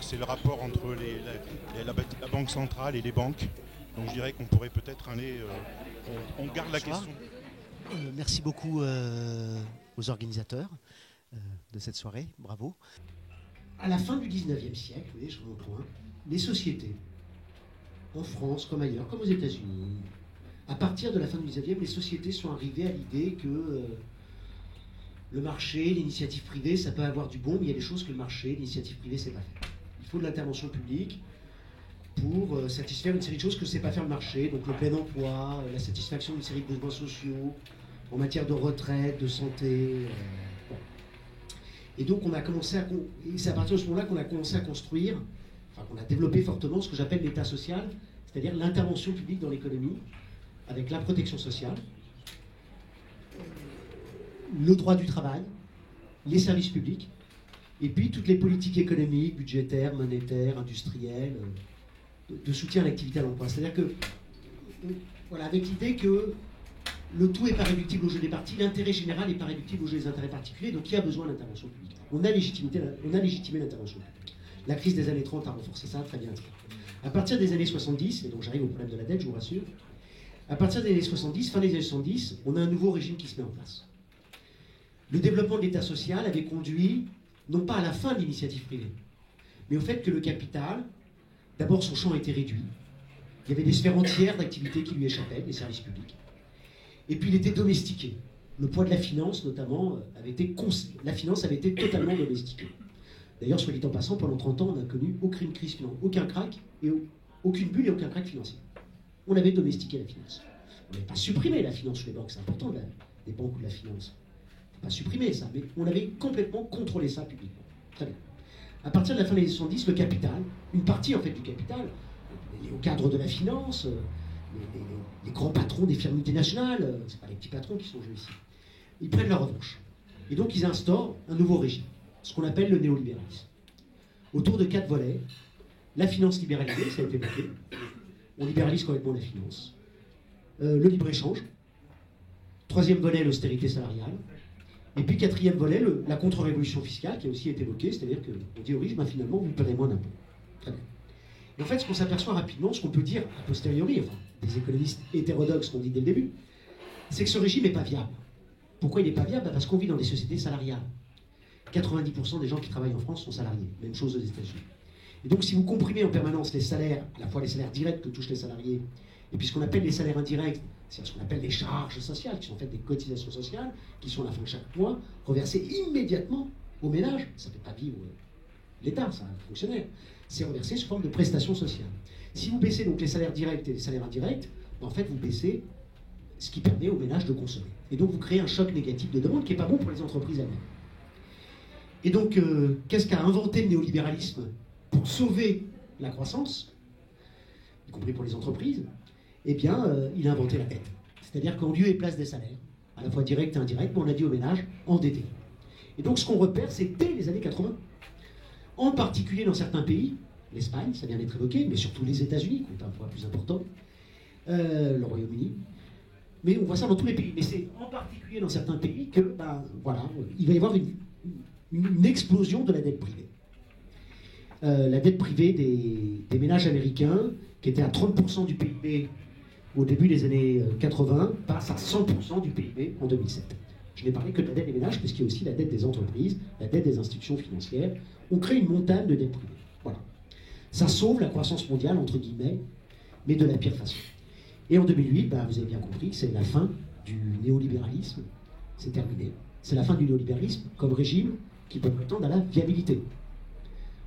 c'est le rapport entre la banque centrale et les banques. Donc je dirais qu'on pourrait peut-être aller... on garde la Bonsoir. question. Merci beaucoup aux organisateurs de cette soirée. Bravo. À la fin du 19e siècle, vous voyez, je remonte loin, les sociétés, en France comme ailleurs, comme aux États-Unis, à partir de la fin du 19e, les sociétés sont arrivées à l'idée que le marché, l'initiative privée, ça peut avoir du bon, mais il y a des choses que le marché, l'initiative privée, c'est pas faire. Il faut de l'intervention publique pour satisfaire une série de choses que ne sait pas faire le marché, donc le plein emploi, la satisfaction d'une série de besoins sociaux, en matière de retraite, de santé. Bon. Et donc on a commencé à... Et c'est à partir de ce moment-là qu'on a commencé à construire, enfin qu'on a développé fortement ce que j'appelle l'État social, c'est-à-dire l'intervention publique dans l'économie, avec la protection sociale, le droit du travail, les services publics, et puis toutes les politiques économiques, budgétaires, monétaires, industrielles, de soutien à l'activité à l'emploi. C'est-à-dire que, voilà, avec l'idée que le tout n'est pas réductible au jeu des partis, l'intérêt général n'est pas réductible au jeu des intérêts particuliers, donc il y a besoin d'intervention publique. On a légitimé l'intervention publique. La crise des années 30 a renforcé ça, très bien. À partir des années 70, et donc j'arrive au problème de la dette, je vous rassure, à partir des années 70, fin des années 70, on a un nouveau régime qui se met en place. Le développement de l'État social avait conduit, non pas à la fin de l'initiative privée, mais au fait que le capital, d'abord son champ était réduit, il y avait des sphères entières d'activités qui lui échappaient, les services publics, et puis il était domestiqué. Le poids de la finance, notamment, la finance avait été totalement domestiquée. D'ailleurs, soit dit en passant, pendant 30 ans, on n'a connu aucune crise financière, aucun crack, et aucune bulle et aucun crack financier. On avait domestiqué la finance. On n'avait pas supprimé la finance chez les banques, c'est important, des banques ou de la finance. On n'a pas supprimé ça, mais on avait complètement contrôlé ça publiquement. Très bien. À partir de la fin des années 70, le capital, une partie en fait du capital, les hauts cadres de la finance, les grands patrons des firmes multinationales, c'est pas les petits patrons qui sont joués ici, ils prennent leur revanche. Et donc ils instaurent un nouveau régime, ce qu'on appelle le néolibéralisme. Autour de 4 volets, la finance libéralisée, ça a été évoqué, on libéralise complètement la finance, le libre-échange, 3e volet, l'austérité salariale, et puis 4e volet, la contre-révolution fiscale, qui a aussi été évoquée, c'est-à-dire qu'on dit aux riches, ben, finalement, vous paierez moins d'impôts. Très bien. Et en fait, ce qu'on s'aperçoit rapidement, ce qu'on peut dire a posteriori, enfin, des économistes hétérodoxes l'ont dit dès le début, c'est que ce régime n'est pas viable. Pourquoi il n'est pas viable? Parce qu'on vit dans des sociétés salariales. 90% des gens qui travaillent en France sont salariés. Même chose aux États-Unis. Et donc, si vous comprimez en permanence les salaires, à la fois les salaires directs que touchent les salariés, et puis ce qu'on appelle les salaires indirects, c'est-à-dire ce qu'on appelle les charges sociales, qui sont en fait des cotisations sociales, qui sont à la fin de chaque mois, reversées immédiatement aux ménages. Ça ne fait pas vivre l'État, ça, un fonctionnaire. C'est reversé sous forme de prestations sociales. Si vous baissez donc les salaires directs et les salaires indirects, en fait, vous baissez ce qui permet aux ménages de consommer. Et donc, vous créez un choc négatif de demande qui n'est pas bon pour les entreprises elles-mêmes. Et donc, qu'est-ce qu'a inventé le néolibéralisme pour sauver la croissance, y compris pour les entreprises? Eh bien, il a inventé la dette. C'est-à-dire qu'en lieu et place des salaires, à la fois directs et indirects, on a dit aux ménages endettés. Et donc, ce qu'on repère, c'est dès les années 80, en particulier dans certains pays, l'Espagne, ça vient d'être évoqué, mais surtout les États-Unis, qui ont un poids plus important, le Royaume-Uni, mais on voit ça dans tous les pays. Mais c'est en particulier dans certains pays que, ben, voilà, il va y avoir une explosion de la dette privée. La dette privée des ménages américains, qui était à 30% du PIB au début des années 80, passe à 100% du PIB en 2007. Je n'ai parlé que de la dette des ménages, parce qu'il y a aussi la dette des entreprises, la dette des institutions financières. On crée une montagne de dette privée. Voilà. Ça sauve la croissance mondiale, entre guillemets, mais de la pire façon. Et en 2008, ben, vous avez bien compris que c'est la fin du néolibéralisme. C'est terminé. C'est la fin du néolibéralisme comme régime qui peut prétendre à la viabilité.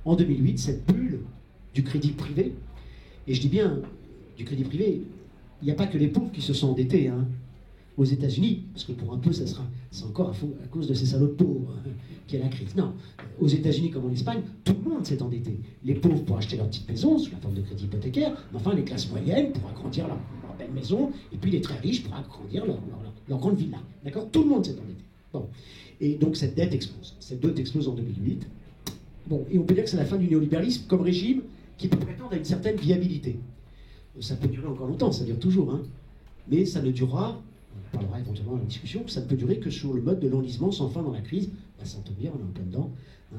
En 2008, cette bulle du crédit privé, et je dis bien du crédit privé, il n'y a pas que les pauvres qui se sont endettés, hein, aux États-Unis, parce que pour un peu, c'est encore à cause de ces salauds de pauvres qu'il y a la crise. Non, aux États-Unis comme en Espagne, tout le monde s'est endetté. Les pauvres pour acheter leur petite maison sous la forme de crédit hypothécaire, mais enfin les classes moyennes pour agrandir leur belle maison, et puis les très riches pour agrandir leur grande villa. D'accord? Tout le monde s'est endetté. Bon. Et donc cette dette explose. Cette dette explose en 2008. Bon, et on peut dire que c'est la fin du néolibéralisme comme régime qui peut prétendre à une certaine viabilité. Ça peut durer encore longtemps, ça dure toujours, hein. Mais ça ne durera on parlera éventuellement dans la discussion, ça ne peut durer que sur le mode de l'enlisement sans fin dans la crise. Bah, ça tombe bien, on est en plein dedans.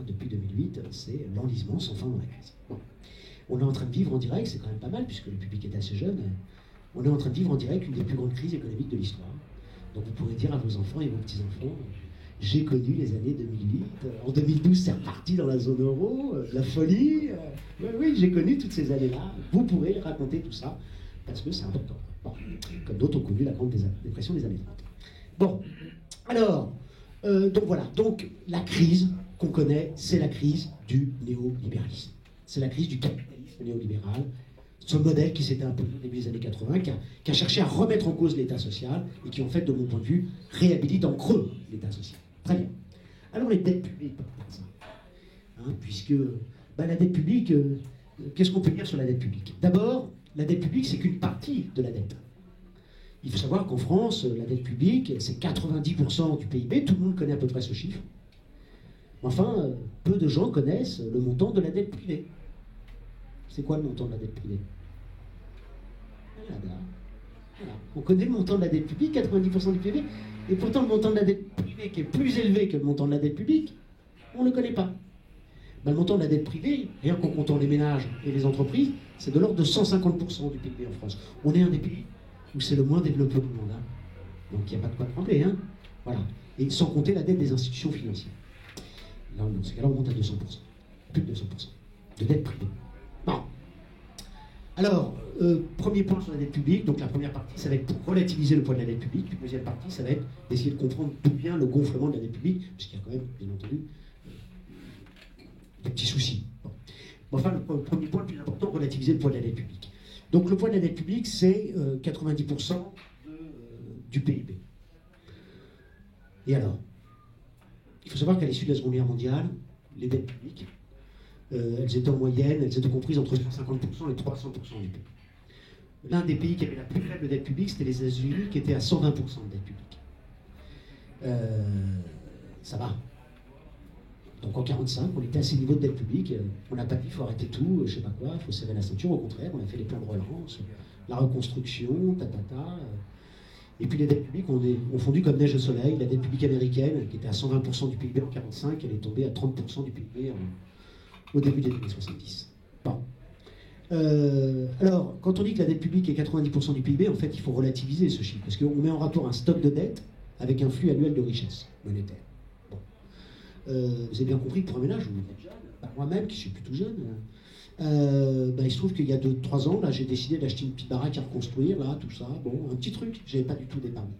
Depuis 2008, c'est l'enlisement sans fin dans la crise. Bon. On est en train de vivre en direct, c'est quand même pas mal, puisque le public est assez jeune. On est en train de vivre en direct une des plus grandes crises économiques de l'histoire. Donc vous pourrez dire à vos enfants et vos petits-enfants, j'ai connu les années 2008, en 2012 c'est reparti dans la zone euro, la folie, oui, j'ai connu toutes ces années-là. Vous pourrez raconter tout ça, parce que c'est important. Bon, comme d'autres ont connu la grande dépression des années 30. Bon, alors, donc voilà, donc la crise qu'on connaît, c'est la crise du néolibéralisme. C'est la crise du capitalisme néolibéral, ce modèle qui s'était imposé au début des années 80, qui a cherché à remettre en cause l'État social et qui, en fait, de mon point de vue, réhabilite en creux l'État social. Très bien. Alors, les dettes publiques, ça, puisque la dette publique, qu'est-ce qu'on peut dire sur la dette publique? D'abord, la dette publique, c'est qu'une partie de la dette. Il faut savoir qu'en France, la dette publique, c'est 90% du PIB, tout le monde connaît à peu près ce chiffre. Enfin, peu de gens connaissent le montant de la dette privée. C'est quoi le montant de la dette privée? Voilà. On connaît le montant de la dette publique, 90% du PIB, et pourtant le montant de la dette privée, qui est plus élevé que le montant de la dette publique, on ne le connaît pas. Le montant de la dette privée, rien qu'en comptant les ménages et les entreprises, c'est de l'ordre de 150% du PIB en France. On est un des pays où c'est le moins développé au monde. Donc il n'y a pas de quoi trembler. Voilà. Et sans compter la dette des institutions financières. Là, dans ces cas-là, on monte à 200%. Plus de 200% de dette privée. Bon. Alors, premier point sur la dette publique. Donc la première partie, ça va être pour relativiser le poids de la dette publique. Puis la deuxième partie, ça va être d'essayer de comprendre d'où vient le gonflement de la dette publique, puisqu'il y a quand même, bien entendu, des petits soucis. Bon. Enfin, le premier point le plus important, relativiser le poids de la dette publique. Donc le poids de la dette publique, c'est 90% du PIB. Et alors, il faut savoir qu'à l'issue de la Seconde Guerre mondiale, les dettes publiques, elles étaient en moyenne, elles étaient comprises entre 150% et 300% du PIB. L'un des pays qui avait la plus faible dette publique, c'était les États-Unis, qui étaient à 120% de dette publique. Ça va. Donc en 1945, on était à ces niveaux de dette publique. On n'a pas dit il faut arrêter tout, je sais pas quoi, il faut serrer la ceinture. Au contraire, on a fait les plans de relance, la reconstruction, Et puis les dettes publiques ont fondu comme neige au soleil. La dette publique américaine, qui était à 120% du PIB en 1945, elle est tombée à 30% du PIB au début des années 70. Bon. Alors, quand on dit que la dette publique est 90% du PIB, en fait, il faut relativiser ce chiffre, parce qu'on met en rapport un stock de dette avec un flux annuel de richesse monétaire. Vous avez bien compris que pour un ménage, vous êtes jeune, moi-même qui suis plutôt jeune, il se trouve qu'il y a 2-3 ans, là, j'ai décidé d'acheter une petite baraque à reconstruire, là, tout ça, bon, un petit truc, j'avais pas du tout d'épargne.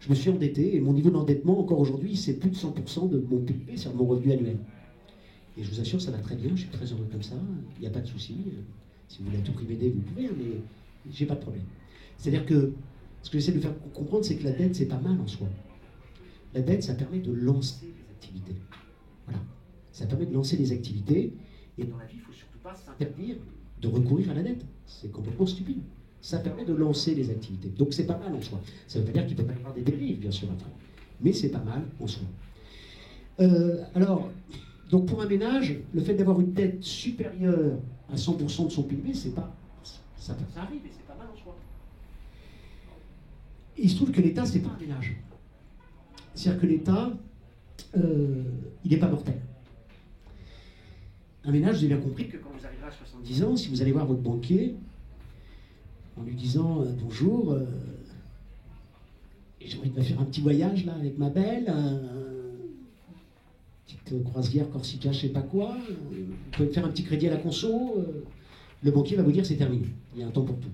Je me suis endetté, et mon niveau d'endettement, encore aujourd'hui, c'est plus de 100% de mon PIB, c'est-à-dire mon revenu annuel. Et je vous assure, ça va très bien, je suis très heureux comme ça, il n'y a pas de souci. Si vous voulez à tout prix m'aider, vous pouvez, mais j'ai pas de problème. C'est-à-dire que, ce que j'essaie de faire comprendre, c'est que la dette, c'est pas mal en soi. La dette, ça permet de lancer les activités. Voilà. Ça permet de lancer les activités. Et dans la vie, il ne faut surtout pas s'interdire de recourir à la dette. C'est complètement stupide. Ça permet de lancer les activités. Donc c'est pas mal en soi. Ça ne veut pas dire qu'il ne peut pas y avoir des dérives, bien sûr, après. Mais c'est pas mal en soi. Alors, donc pour un ménage, le fait d'avoir une dette supérieure à 100% de son PIB, c'est pas... Ça arrive, mais c'est pas mal en soi. Et il se trouve que l'État, c'est pas un ménage. C'est-à-dire que l'État, il n'est pas mortel. Un ménage, vous avez bien compris que quand vous arriverez à 70 ans, si vous allez voir votre banquier, en lui disant bonjour, j'ai envie de me faire un petit voyage là avec ma belle, petite croisière Corsica, je sais pas quoi, vous pouvez me faire un petit crédit à la conso, le banquier va vous dire c'est terminé, il y a un temps pour tout.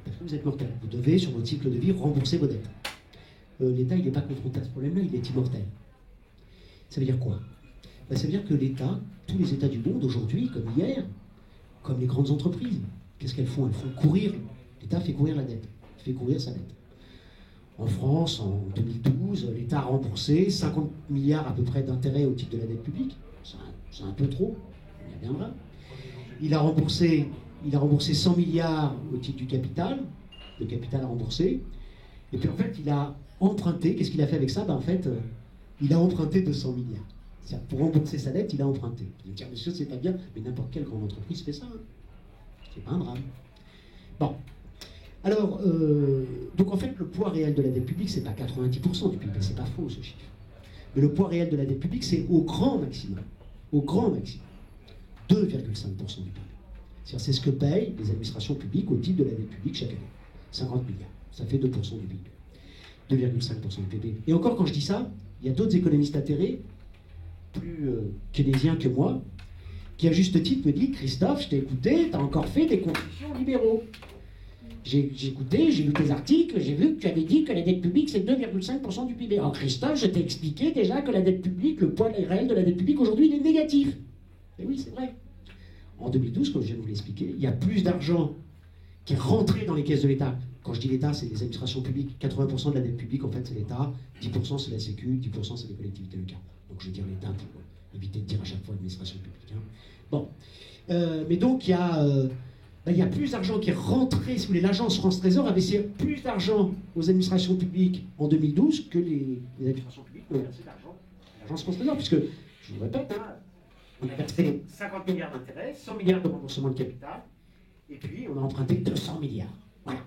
Parce que vous êtes mortel, vous devez sur votre cycle de vie rembourser vos dettes. L'État, il n'est pas confronté à ce problème-là, il est immortel. Ça veut dire quoi? Ça veut dire que l'État, tous les États du monde aujourd'hui, comme hier, comme les grandes entreprises, qu'est-ce qu'elles font? Elles font courir, l'État fait courir la dette, fait courir sa dette. En France, en 2012, l'État a remboursé 50 milliards à peu près d'intérêts au titre de la dette publique. C'est un peu trop, on y reviendra. Il a remboursé 100 milliards au titre du capital, le capital a remboursé, et puis en fait, il a emprunté, qu'est-ce qu'il a fait avec ça? En fait, il a emprunté 200 milliards. C'est-à-dire, pour rembourser sa dette, il a emprunté. Vous allez dire, monsieur, c'est pas bien, mais n'importe quelle grande entreprise fait ça. C'est pas un drame. Bon. Alors, Donc en fait, le poids réel de la dette publique, c'est pas 90% du PIB, c'est pas faux ce chiffre. Mais le poids réel de la dette publique, c'est au grand maximum, 2,5% du PIB. C'est ce que payent les administrations publiques au titre de la dette publique chaque année. 50 milliards, ça fait 2% du PIB. 2,5% du PIB. Et encore, quand je dis ça, il y a d'autres économistes atterrés, plus keynésiens que moi, qui à juste titre me disent « Christophe, je t'ai écouté, tu as encore fait des concessions libéraux. J'ai écouté, j'ai lu tes articles, j'ai vu que tu avais dit que la dette publique c'est 2,5% du PIB. Alors Christophe, je t'ai expliqué déjà que la dette publique, le poids réel de la dette publique aujourd'hui, il est négatif. » Et oui, c'est vrai. En 2012, comme je viens de vous l'expliquer, il y a plus d'argent qui est rentré dans les caisses de l'État. Quand je dis l'État, c'est les administrations publiques. 80% de la dette publique, en fait, c'est l'État. 10% c'est la Sécu, 10% c'est les collectivités locales. Donc je vais dire l'État pour éviter de dire à chaque fois administration publique. Hein. Bon. Mais donc, il y a plus d'argent qui est rentré. Si vous voulez, l'agence France Trésor a versé plus d'argent aux administrations publiques en 2012 que les administrations publiques ont versé d'argent à l'agence France Trésor. Puisque, je vous répète, hein, on a versé 50 milliards d'intérêts, 100 milliards de remboursement de capital, et puis on a emprunté 200 milliards. Voilà.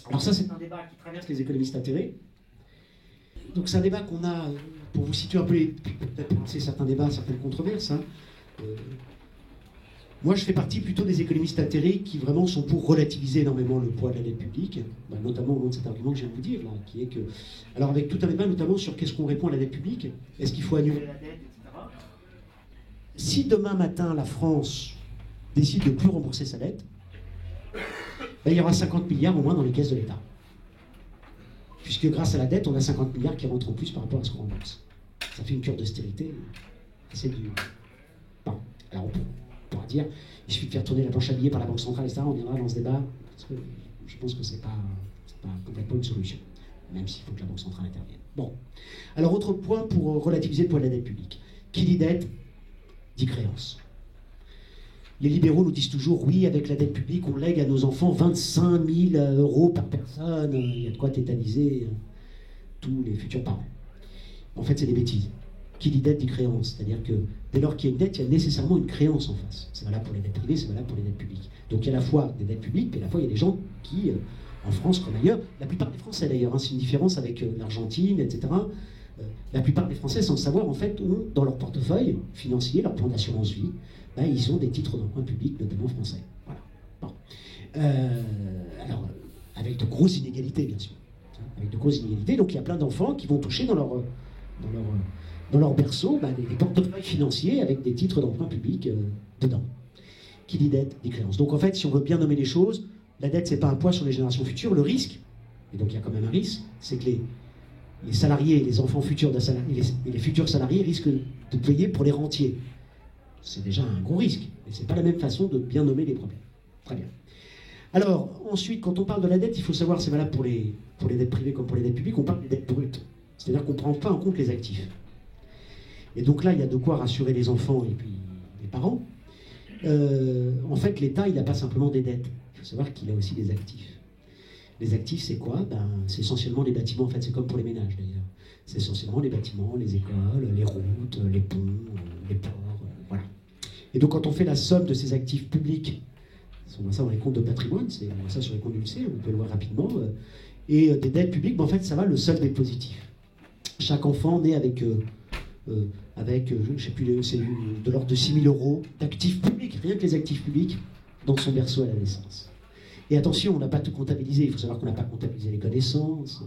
Alors ça, c'est un débat qui traverse les économistes atterrés. Donc c'est un débat qu'on a, pour vous situer un peu, peut-être pour lancer certains débats, certaines controverses. Hein. Moi, je fais partie plutôt des économistes atterrés qui vraiment sont pour relativiser énormément le poids de la dette publique, notamment au nom de cet argument que je viens de vous dire, là, qui est que... Alors avec tout un débat notamment sur qu'est-ce qu'on répond à la dette publique, est-ce qu'il faut annuler la dette, etc. Si demain matin, la France décide de ne plus rembourser sa dette, il y aura 50 milliards au moins dans les caisses de l'État. Puisque grâce à la dette, on a 50 milliards qui rentrent en plus par rapport à ce qu'on rembourse. Ça fait une cure d'austérité assez dure. Bon, alors on pourra dire, il suffit de faire tourner la planche à billets par la Banque centrale, etc. On viendra dans ce débat, parce que je pense que c'est pas complètement une solution, même s'il faut que la Banque centrale intervienne. Bon, alors autre point pour relativiser le poids de la dette publique. Qui dit dette, dit créance. Les libéraux nous disent toujours, oui, avec la dette publique, on lègue à nos enfants 25 000 euros par personne. Il y a de quoi tétaniser tous les futurs parents. En fait, c'est des bêtises. Qui dit dette dit créance. C'est-à-dire que dès lors qu'il y a une dette, il y a nécessairement une créance en face. C'est valable pour les dettes privées, c'est valable pour les dettes publiques. Donc il y a à la fois des dettes publiques, mais à la fois il y a des gens qui, en France comme ailleurs, la plupart des Français d'ailleurs, hein, c'est une différence avec l'Argentine, etc. La plupart des Français, sans le savoir, en fait, ont dans leur portefeuille financier, leur plan d'assurance vie, ils ont des titres d'emprunt public, notamment français. Voilà. Bon. Alors, avec de grosses inégalités, bien sûr. Avec de grosses inégalités. Donc, il y a plein d'enfants qui vont toucher dans leur berceau des portefeuilles financiers avec des titres d'emprunt public dedans. Qui dit dette, dit créance. Donc, en fait, si on veut bien nommer les choses, la dette, c'est pas un poids sur les générations futures. Le risque, et donc il y a quand même un risque, c'est que les salariés, les enfants futurs d'un salarié, et les futurs salariés risquent de payer pour les rentiers. C'est déjà un gros risque, mais c'est pas la même façon de bien nommer les problèmes. Très bien. Alors, ensuite, quand on parle de la dette, il faut savoir, c'est valable pour les dettes privées comme pour les dettes publiques, on parle des dettes brutes. C'est-à-dire qu'on ne prend pas en compte les actifs. Et donc là, il y a de quoi rassurer les enfants et puis les parents. En fait, l'État, il n'a pas simplement des dettes. Il faut savoir qu'il a aussi des actifs. Les actifs, c'est quoi? C'est essentiellement les bâtiments. En fait, c'est comme pour les ménages, d'ailleurs. C'est essentiellement les bâtiments, les écoles, les routes, les ponts, les ports, voilà. Et donc, quand on fait la somme de ces actifs publics, on voit ça dans les comptes de patrimoine, on voit ça sur les comptes du lycée, on peut le voir rapidement, et des dettes publiques, en fait, ça va, le solde est positif. Chaque enfant naît avec je ne sais plus, c'est de l'ordre de 6 000 euros d'actifs publics, rien que les actifs publics, dans son berceau à la naissance. Et attention, on n'a pas tout comptabilisé. Il faut savoir qu'on n'a pas comptabilisé les connaissances,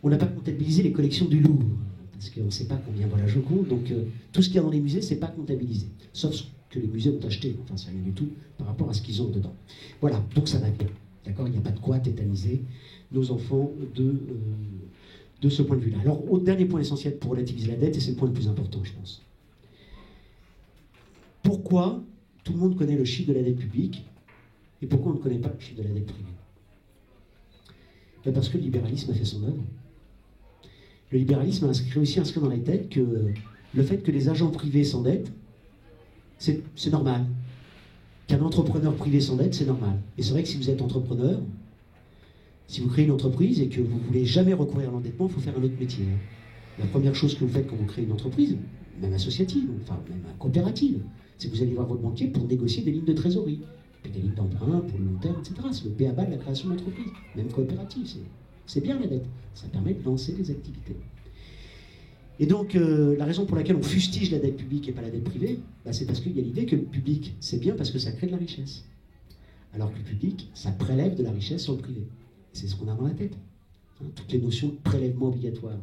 on n'a pas comptabilisé les collections du Louvre, parce qu'on ne sait pas combien vaut la Joconde, donc tout ce qu'il y a dans les musées, c'est pas comptabilisé. Sauf ce que les musées ont acheté, enfin c'est rien du tout par rapport à ce qu'ils ont dedans. Voilà, donc ça va bien. D'accord, il n'y a pas de quoi tétaniser nos enfants de ce point de vue-là. Alors, au dernier point essentiel pour relativiser la dette, et c'est le point le plus important, je pense. Pourquoi tout le monde connaît le chiffre de la dette publique et pourquoi on ne connaît pas le chiffre de la dette privée? Parce que le libéralisme a fait son œuvre. Le libéralisme a aussi inscrit dans les têtes que le fait que les agents privés s'endettent, c'est normal. Qu'un entrepreneur privé s'endette, c'est normal. Et c'est vrai que si vous êtes entrepreneur, si vous créez une entreprise et que vous ne voulez jamais recourir à l'endettement, il faut faire un autre métier. La première chose que vous faites quand vous créez une entreprise, même associative, enfin même coopérative, c'est que vous allez voir votre banquier pour négocier des lignes de trésorerie. puis des lignes d'emprunt pour le long terme, etc. C'est le b.a.-ba de la création d'entreprise, même coopérative. C'est bien la dette, ça permet de lancer des activités. Et donc, la raison pour laquelle on fustige la dette publique et pas la dette privée, bah, c'est parce qu'il y a l'idée que le public, c'est bien parce que ça crée de la richesse. Alors que le public, ça prélève de la richesse sur le privé. C'est ce qu'on a dans la tête. Hein, toutes les notions de prélèvement obligatoire.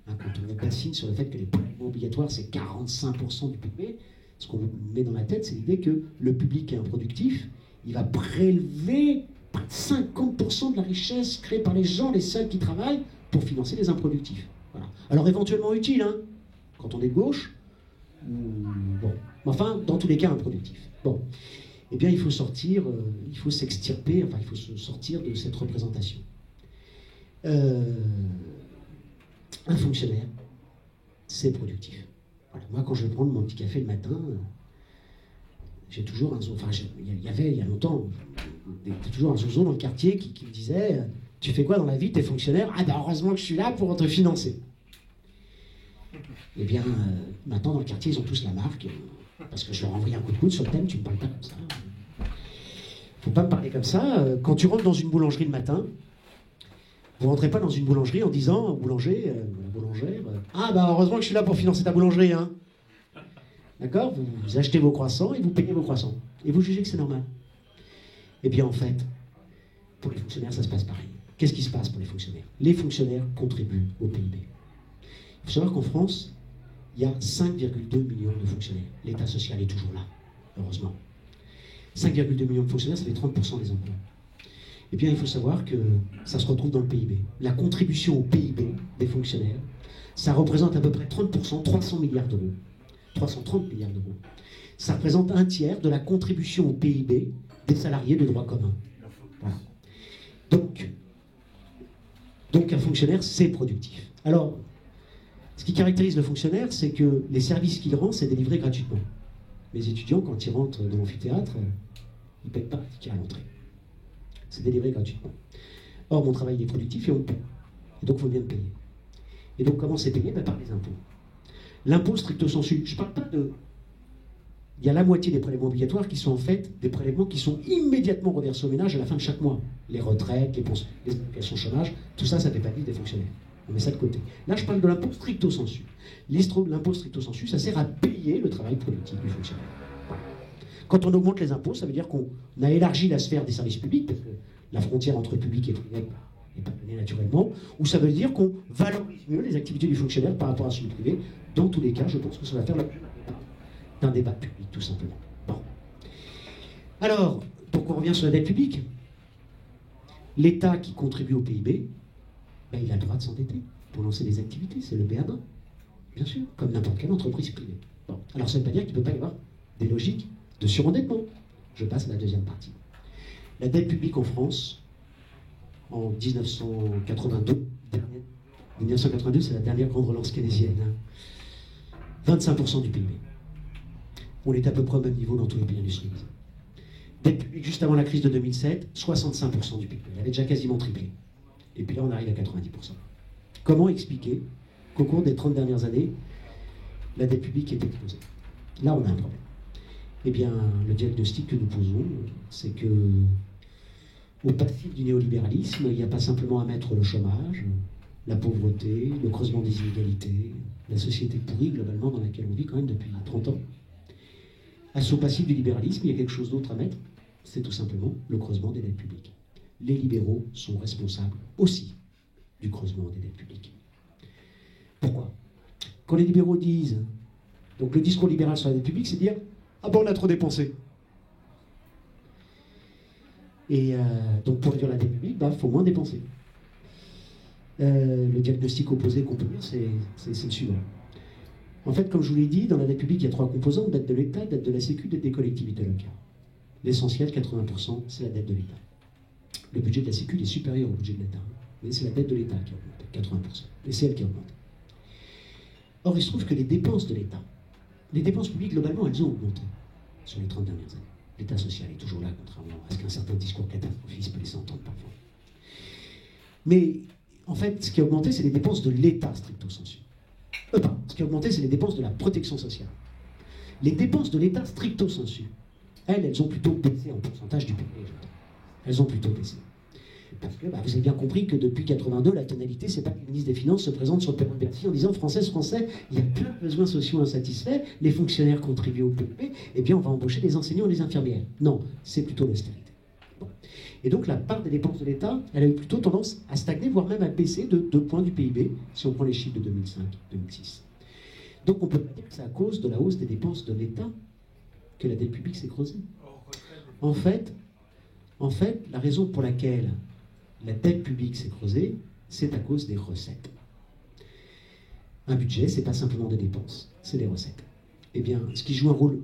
Hein, quand on bassine sur le fait que les prélèvements obligatoires, c'est 45% du PIB, ce qu'on met dans la tête, c'est l'idée que le public est improductif, il va prélever 50% de la richesse créée par les gens, les seuls qui travaillent, pour financer les improductifs. Voilà. Alors éventuellement utile, hein, quand on est de gauche, bon. Enfin, dans tous les cas, improductif. Bon. Eh bien, il faut sortir, il faut s'extirper, enfin, il faut se sortir de cette représentation. Un fonctionnaire, c'est productif. Voilà. Moi, quand je vais prendre mon petit café le matin, j'ai toujours un zozo, enfin, il y a longtemps, toujours un zozo dans le quartier qui me disait « Tu fais quoi dans la vie, t'es fonctionnaire ?»« Ah ben heureusement que je suis là pour te financer. » Eh bien, maintenant, dans le quartier, ils ont tous la marque, parce que je leur envoie un coup de coude sur le thème « Tu me parles pas comme ça. » Faut pas me parler comme ça. Quand tu rentres dans une boulangerie le matin, vous rentrez pas dans une boulangerie en disant au boulanger, la boulangère, ah bah heureusement que je suis là pour financer ta boulangerie, hein. D'accord, vous achetez vos croissants et vous payez vos croissants. Et vous jugez que c'est normal. Eh bien en fait, pour les fonctionnaires, ça se passe pareil. Qu'est-ce qui se passe pour les fonctionnaires? Les fonctionnaires contribuent au PIB. Il faut savoir qu'en France, il y a 5,2 millions de fonctionnaires. L'État social est toujours là, heureusement. 5,2 millions de fonctionnaires, ça fait 30% des emplois. Eh bien, il faut savoir que ça se retrouve dans le PIB. La contribution au PIB des fonctionnaires, ça représente à peu près 30%, 300 milliards d'euros. 330 milliards d'euros. Ça représente un tiers de la contribution au PIB des salariés de droit commun. Voilà. Donc un fonctionnaire, c'est productif. Alors, ce qui caractérise le fonctionnaire, c'est que les services qu'il rend, c'est délivré gratuitement. Les étudiants, quand ils rentrent dans l'amphithéâtre, ils ne payent pas un ticket à l'entrée. C'est délivré gratuitement. Or, mon travail est productif et on me paye. Et donc, il faut bien me payer. Et donc, comment c'est payé? Par les impôts. L'impôt stricto sensu, je ne parle pas de... Il y a la moitié des prélèvements obligatoires qui sont en fait des prélèvements qui sont immédiatement reversés au ménage à la fin de chaque mois. Les retraites, les allocations chômage, tout ça, ça ne fait pas vivre des fonctionnaires. On met ça de côté. Là, je parle de l'impôt stricto sensu. L'impôt stricto sensu, ça sert à payer le travail productif du fonctionnaire. Voilà. Quand on augmente les impôts, ça veut dire qu'on a élargi la sphère des services publics, parce que la frontière entre public et privé n'est pas donnée naturellement, ou ça veut dire qu'on valorise mieux les activités du fonctionnaire par rapport à celui privé. Dans tous les cas, je pense que ça va faire l'objet d'un débat public, tout simplement. Bon. Alors, pourquoi on revient sur la dette publique? L'État qui contribue au PIB, ben, il a le droit de s'endetter pour lancer des activités, c'est le b.a.-ba, bien sûr, comme n'importe quelle entreprise privée. Bon. Alors ça ne veut pas dire qu'il ne peut pas y avoir des logiques de surendettement. Je passe à la deuxième partie. La dette publique en France, en 1982, 1982 c'est la dernière grande relance keynésienne, hein, 25% du PIB. On est à peu près au même niveau dans tous les pays industrialisés. Dette publique juste avant la crise de 2007, 65% du PIB. Elle avait déjà quasiment triplé. Et puis là, on arrive à 90%. Comment expliquer qu'au cours des 30 dernières années, la dette publique est explosée? Là, on a un problème. Eh bien, le diagnostic que nous posons, c'est que au passif du néolibéralisme, il n'y a pas simplement à mettre le chômage, la pauvreté, le creusement des inégalités, la société pourrie globalement dans laquelle on vit quand même depuis 30 ans. À ce passif du libéralisme, il y a quelque chose d'autre à mettre, c'est tout simplement le creusement des dettes publiques. Les libéraux sont responsables aussi du creusement des dettes publiques. Pourquoi? Quand les libéraux disent, donc le discours libéral sur la dette publique, c'est de dire « Ah bon, on a trop dépensé ». Et donc pour réduire la dette publique, il faut moins dépenser. Le diagnostic opposé qu'on peut dire, c'est le suivant. En fait, comme je vous l'ai dit, dans la dette publique, il y a 3 composantes, dette de l'État, dette de la Sécu, dette des collectivités locales. L'essentiel, 80%, c'est la dette de l'État. Le budget de la Sécu est supérieur au budget de l'État. Mais c'est la dette de l'État qui augmente, 80%. Et c'est elle qui augmente. Or, il se trouve que les dépenses de l'État, les dépenses publiques, globalement, elles ont augmenté sur les 30 dernières années. L'État social est toujours là, contrairement à ce qu'un certain discours catastrophiste peut laisser entendre parfois. Mais, en fait, ce qui a augmenté, c'est les dépenses de l'État, stricto sensu. Ce qui a augmenté, c'est les dépenses de la protection sociale. Les dépenses de l'État, stricto sensu, elles ont plutôt baissé en pourcentage du PIB. Elles ont plutôt baissé. Parce que vous avez bien compris que depuis 82, la tonalité, c'est pas que le ministre des Finances se présente sur le perron de Bercy en disant Françaises, Français, il y a plein de besoins sociaux insatisfaits, les fonctionnaires contribuent au PIB, eh bien on va embaucher des enseignants et des infirmières. Non, c'est plutôt l'austérité. Bon. Et donc la part des dépenses de l'État, elle a eu plutôt tendance à stagner, voire même à baisser de 2 points du PIB, si on prend les chiffres de 2005-2006. Donc on peut pas dire que c'est à cause de la hausse des dépenses de l'État que la dette publique s'est creusée. En fait, la raison pour laquelle la dette publique s'est creusée, c'est à cause des recettes. Un budget, c'est pas simplement des dépenses, c'est des recettes. Eh bien, ce qui joue un rôle,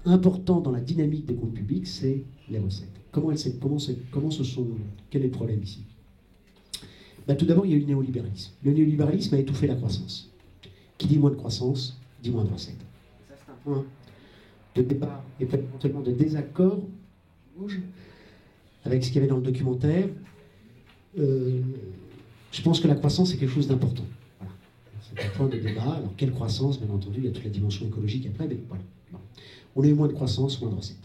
important dans la dynamique des comptes publics, c'est les recettes. Quel est le problème ici? Tout d'abord, il y a eu le néolibéralisme. Le néolibéralisme a étouffé la croissance. Qui dit moins de croissance, dit moins de recettes. Ça, c'est un point de départ et éventuellement de désaccord avec ce qu'il y avait dans le documentaire. Je pense que la croissance est quelque chose d'important. Voilà. C'est un point de débat. Alors, quelle croissance? Bien entendu, il y a toute la dimension écologique après, mais voilà. Bon. On a eu moins de croissance, moins de recettes.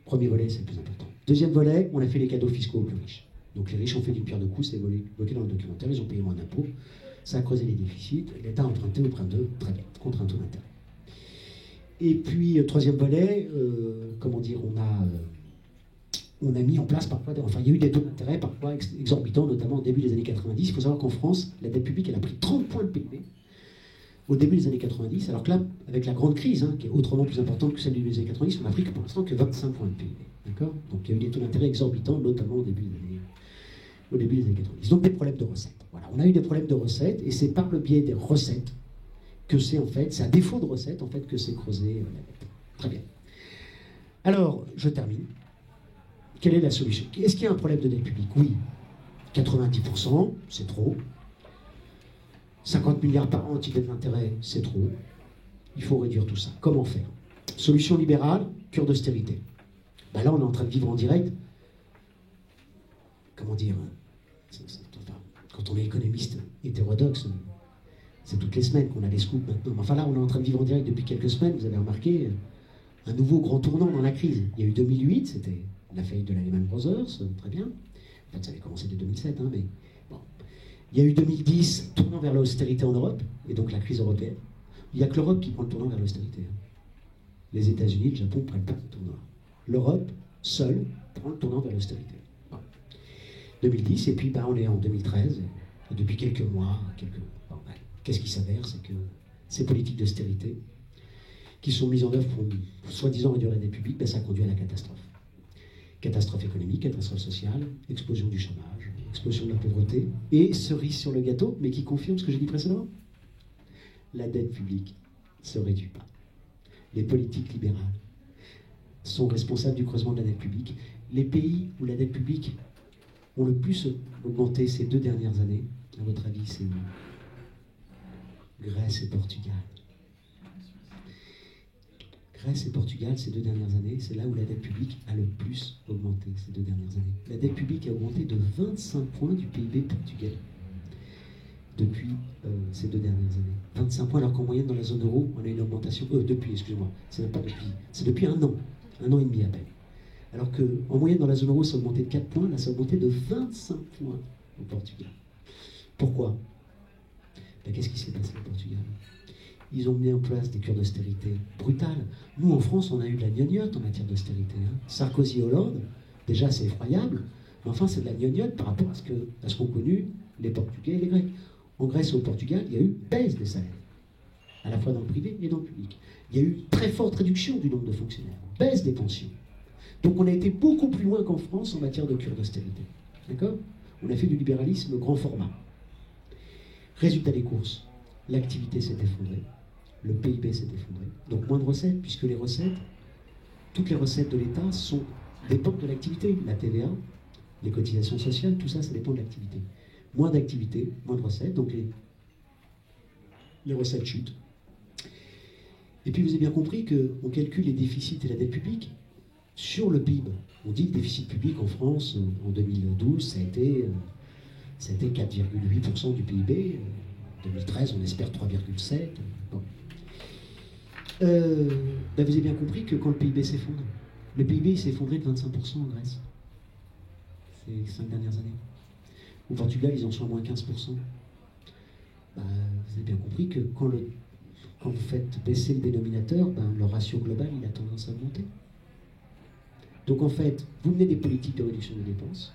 Premier volet, c'est le plus important. Deuxième volet, on a fait les cadeaux fiscaux aux plus riches. Donc les riches ont fait d'une pierre deux coups, c'est évoqué dans le documentaire, ils ont payé moins d'impôts, ça a creusé les déficits, l'État a emprunté auprès d'eux, très bien, contre un taux d'intérêt. Et puis, troisième volet, on a mis en place parfois, il y a eu des taux d'intérêt parfois exorbitants, notamment au début des années 90. Il faut savoir qu'en France, la dette publique, elle a pris 30 points de PIB au début des années 90, alors que là, avec la grande crise, qui est autrement plus importante que celle du début des années 90, on n'a pris que pour l'instant que 25 points de PIB. D'accord? Donc il y a eu des taux d'intérêt exorbitants, notamment au début des années 90. Donc des problèmes de recettes. Voilà, on a eu des problèmes de recettes, et c'est par le biais des recettes que c'est à défaut de recettes, en fait, que c'est creusé la dette. Très bien. Alors, je termine. Quelle est la solution? Est-ce qu'il y a un problème de dette publique? Oui. 90%, c'est trop. 50 milliards par an en titre d'intérêt, c'est trop. Il faut réduire tout ça. Comment faire? Solution libérale, cure d'austérité. Là, on est en train de vivre en direct. Quand on est économiste hétérodoxe, c'est toutes les semaines qu'on a des scoops maintenant. Enfin là, on est en train de vivre en direct depuis quelques semaines. Vous avez remarqué un nouveau grand tournant dans la crise. Il y a eu 2008, c'était la faillite de la Lehman Brothers, très bien. En fait, ça avait commencé dès 2007, mais bon. Il y a eu 2010, tournant vers l'austérité en Europe, et donc la crise européenne. Il n'y a que l'Europe qui prend le tournant vers l'austérité. Les États-Unis, le Japon ne prennent pas le tournant. L'Europe, seule, prend le tournant vers l'austérité. Bon. 2010, et puis on est en 2013, et depuis quelques mois, qu'est-ce qui s'avère? C'est que ces politiques d'austérité, qui sont mises en œuvre pour soi-disant réduire la dette publique, ça conduit à la catastrophe. Catastrophe économique, catastrophe sociale, explosion du chômage, explosion de la pauvreté, et cerise sur le gâteau, mais qui confirme ce que j'ai dit précédemment, la dette publique ne se réduit pas. Les politiques libérales sont responsables du creusement de la dette publique. Les pays où la dette publique ont le plus augmenté ces 2 dernières années, à votre avis, c'est où? Grèce et Portugal. Grèce et Portugal, ces 2 dernières années, c'est là où la dette publique a le plus augmenté ces 2 dernières années. La dette publique a augmenté de 25 points du PIB portugais depuis ces 2 dernières années. 25 points, alors qu'en moyenne dans la zone euro, on a une augmentation... c'est même pas depuis, c'est depuis un an et demi à peine. Alors qu'en moyenne dans la zone euro, ça a augmenté de 4 points, là ça a augmenté de 25 points au Portugal. Pourquoi? Qu'est-ce qui s'est passé au Portugal? Ils ont mis en place des cures d'austérité brutales. Nous, en France, on a eu de la gnognotte en matière d'austérité. Sarkozy et Hollande, déjà, c'est effroyable. Mais enfin, c'est de la gnognotte par rapport à ce qu'ont connu les Portugais et les Grecs. En Grèce et au Portugal, il y a eu baisse des salaires, à la fois dans le privé et dans le public. Il y a eu très forte réduction du nombre de fonctionnaires, baisse des pensions. Donc on a été beaucoup plus loin qu'en France en matière de cure d'austérité. D'accord? On a fait du libéralisme grand format. Résultat des courses, l'activité s'est effondrée. Le PIB s'est effondré, donc moins de recettes, puisque les recettes, toutes les recettes de l'État dépendent de l'activité. La TVA, les cotisations sociales, tout ça, ça dépend de l'activité. Moins d'activité, moins de recettes, donc les recettes chutent. Et puis vous avez bien compris qu'on calcule les déficits et la dette publique sur le PIB. On dit que le déficit public en France, en 2012, ça a été 4,8% du PIB. En 2013, on espère 3,7%. Bon. Vous avez bien compris que quand le PIB s'effondre, le PIB s'est effondré de 25% en Grèce ces 5 dernières années. Au Portugal, ils en sont à moins 15%. Vous avez bien compris que quand vous faites baisser le dénominateur, le ratio global, il a tendance à augmenter. Donc en fait, vous menez des politiques de réduction des dépenses,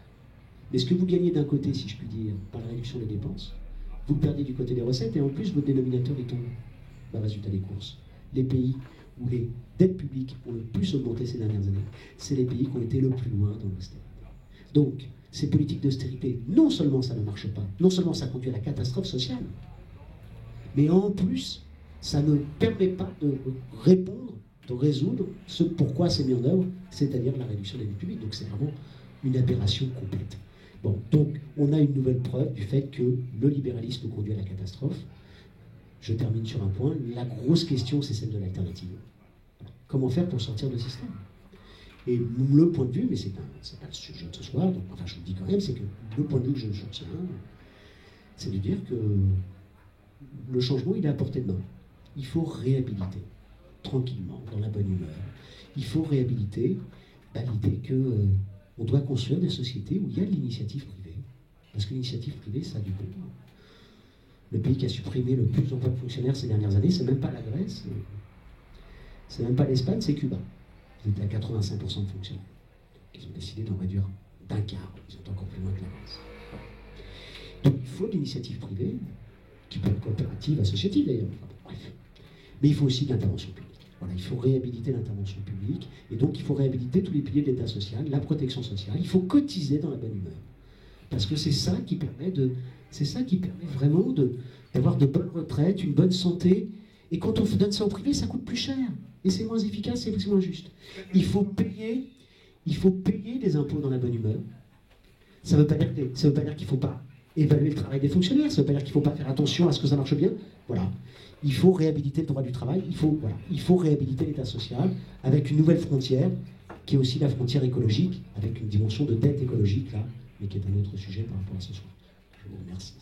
mais ce que vous gagnez d'un côté, si je puis dire, par la réduction des dépenses, vous le perdez du côté des recettes, et en plus, votre dénominateur, il tombe. Résultat des courses. Les pays où les dettes publiques ont le plus augmenté ces dernières années, c'est les pays qui ont été le plus loin dans l'austérité. Donc, ces politiques d'austérité, non seulement ça ne marche pas, non seulement ça conduit à la catastrophe sociale, mais en plus, ça ne permet pas de répondre, de résoudre ce pourquoi c'est mis en œuvre, c'est-à-dire la réduction des dettes publiques. Donc c'est vraiment une aberration complète. Bon, donc on a une nouvelle preuve du fait que le libéralisme conduit à la catastrophe. Je termine sur un point. La grosse question, c'est celle de l'alternative. Comment faire pour sortir de ce système? Et le point de vue, mais c'est pas le sujet de ce soir, donc, enfin je vous le dis quand même, c'est que le point de vue que je tiens, c'est de dire que le changement, il est à portée de main. Il faut réhabiliter, tranquillement, dans la bonne humeur. Il faut réhabiliter l'idée qu'on doit construire des sociétés où il y a de l'initiative privée. Parce que l'initiative privée, ça a du bon. Le pays qui a supprimé le plus d'emplois de fonctionnaires ces dernières années, c'est même pas la Grèce, c'est même pas l'Espagne, c'est Cuba. Ils étaient à 85% de fonctionnaires. Ils ont décidé d'en réduire d'un quart. Ils sont encore plus loin que la Grèce. Donc il faut de l'initiative privée, qui peut être coopérative, associative d'ailleurs. Bref. Mais il faut aussi de l'intervention publique. Voilà, il faut réhabiliter l'intervention publique, et donc il faut réhabiliter tous les piliers de l'État social, la protection sociale. Il faut cotiser dans la bonne humeur. Parce que c'est ça qui permet vraiment d'avoir de bonnes retraites, une bonne santé. Et quand on donne ça au privé, ça coûte plus cher. Et c'est moins efficace, c'est moins juste. Il faut payer les impôts dans la bonne humeur. Ça ne veut pas dire qu'il ne faut pas évaluer le travail des fonctionnaires, ça ne veut pas dire qu'il ne faut pas faire attention à ce que ça marche bien. Voilà. Il faut réhabiliter le droit du travail, il faut réhabiliter l'État social avec une nouvelle frontière, qui est aussi la frontière écologique, avec une dimension de dette écologique, là, mais qui est un autre sujet par rapport à ce soir. Je vous remercie.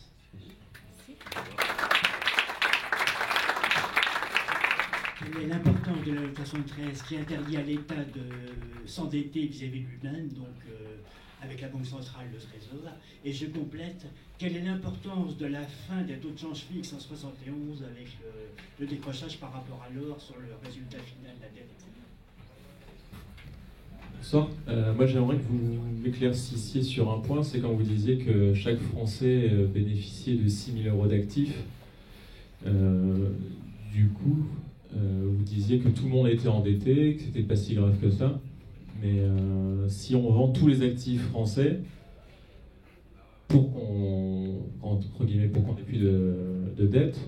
L'importance de la loi 73 qui interdit à l'État de s'endetter vis-à-vis de lui-même, donc avec la Banque centrale, le Trésor. Et je complète, quelle est l'importance de la fin des taux de change fixe en 71 avec le décrochage par rapport à l'or sur le résultat final de la dette? Bonsoir. Moi j'aimerais que vous m'éclaircissiez sur un point, c'est quand vous disiez que chaque Français bénéficiait de 6 000 € d'actifs. Du coup, vous disiez que tout le monde était endetté, que c'était pas si grave que ça. Mais si on vend tous les actifs français pour qu'on n'ait plus de dette,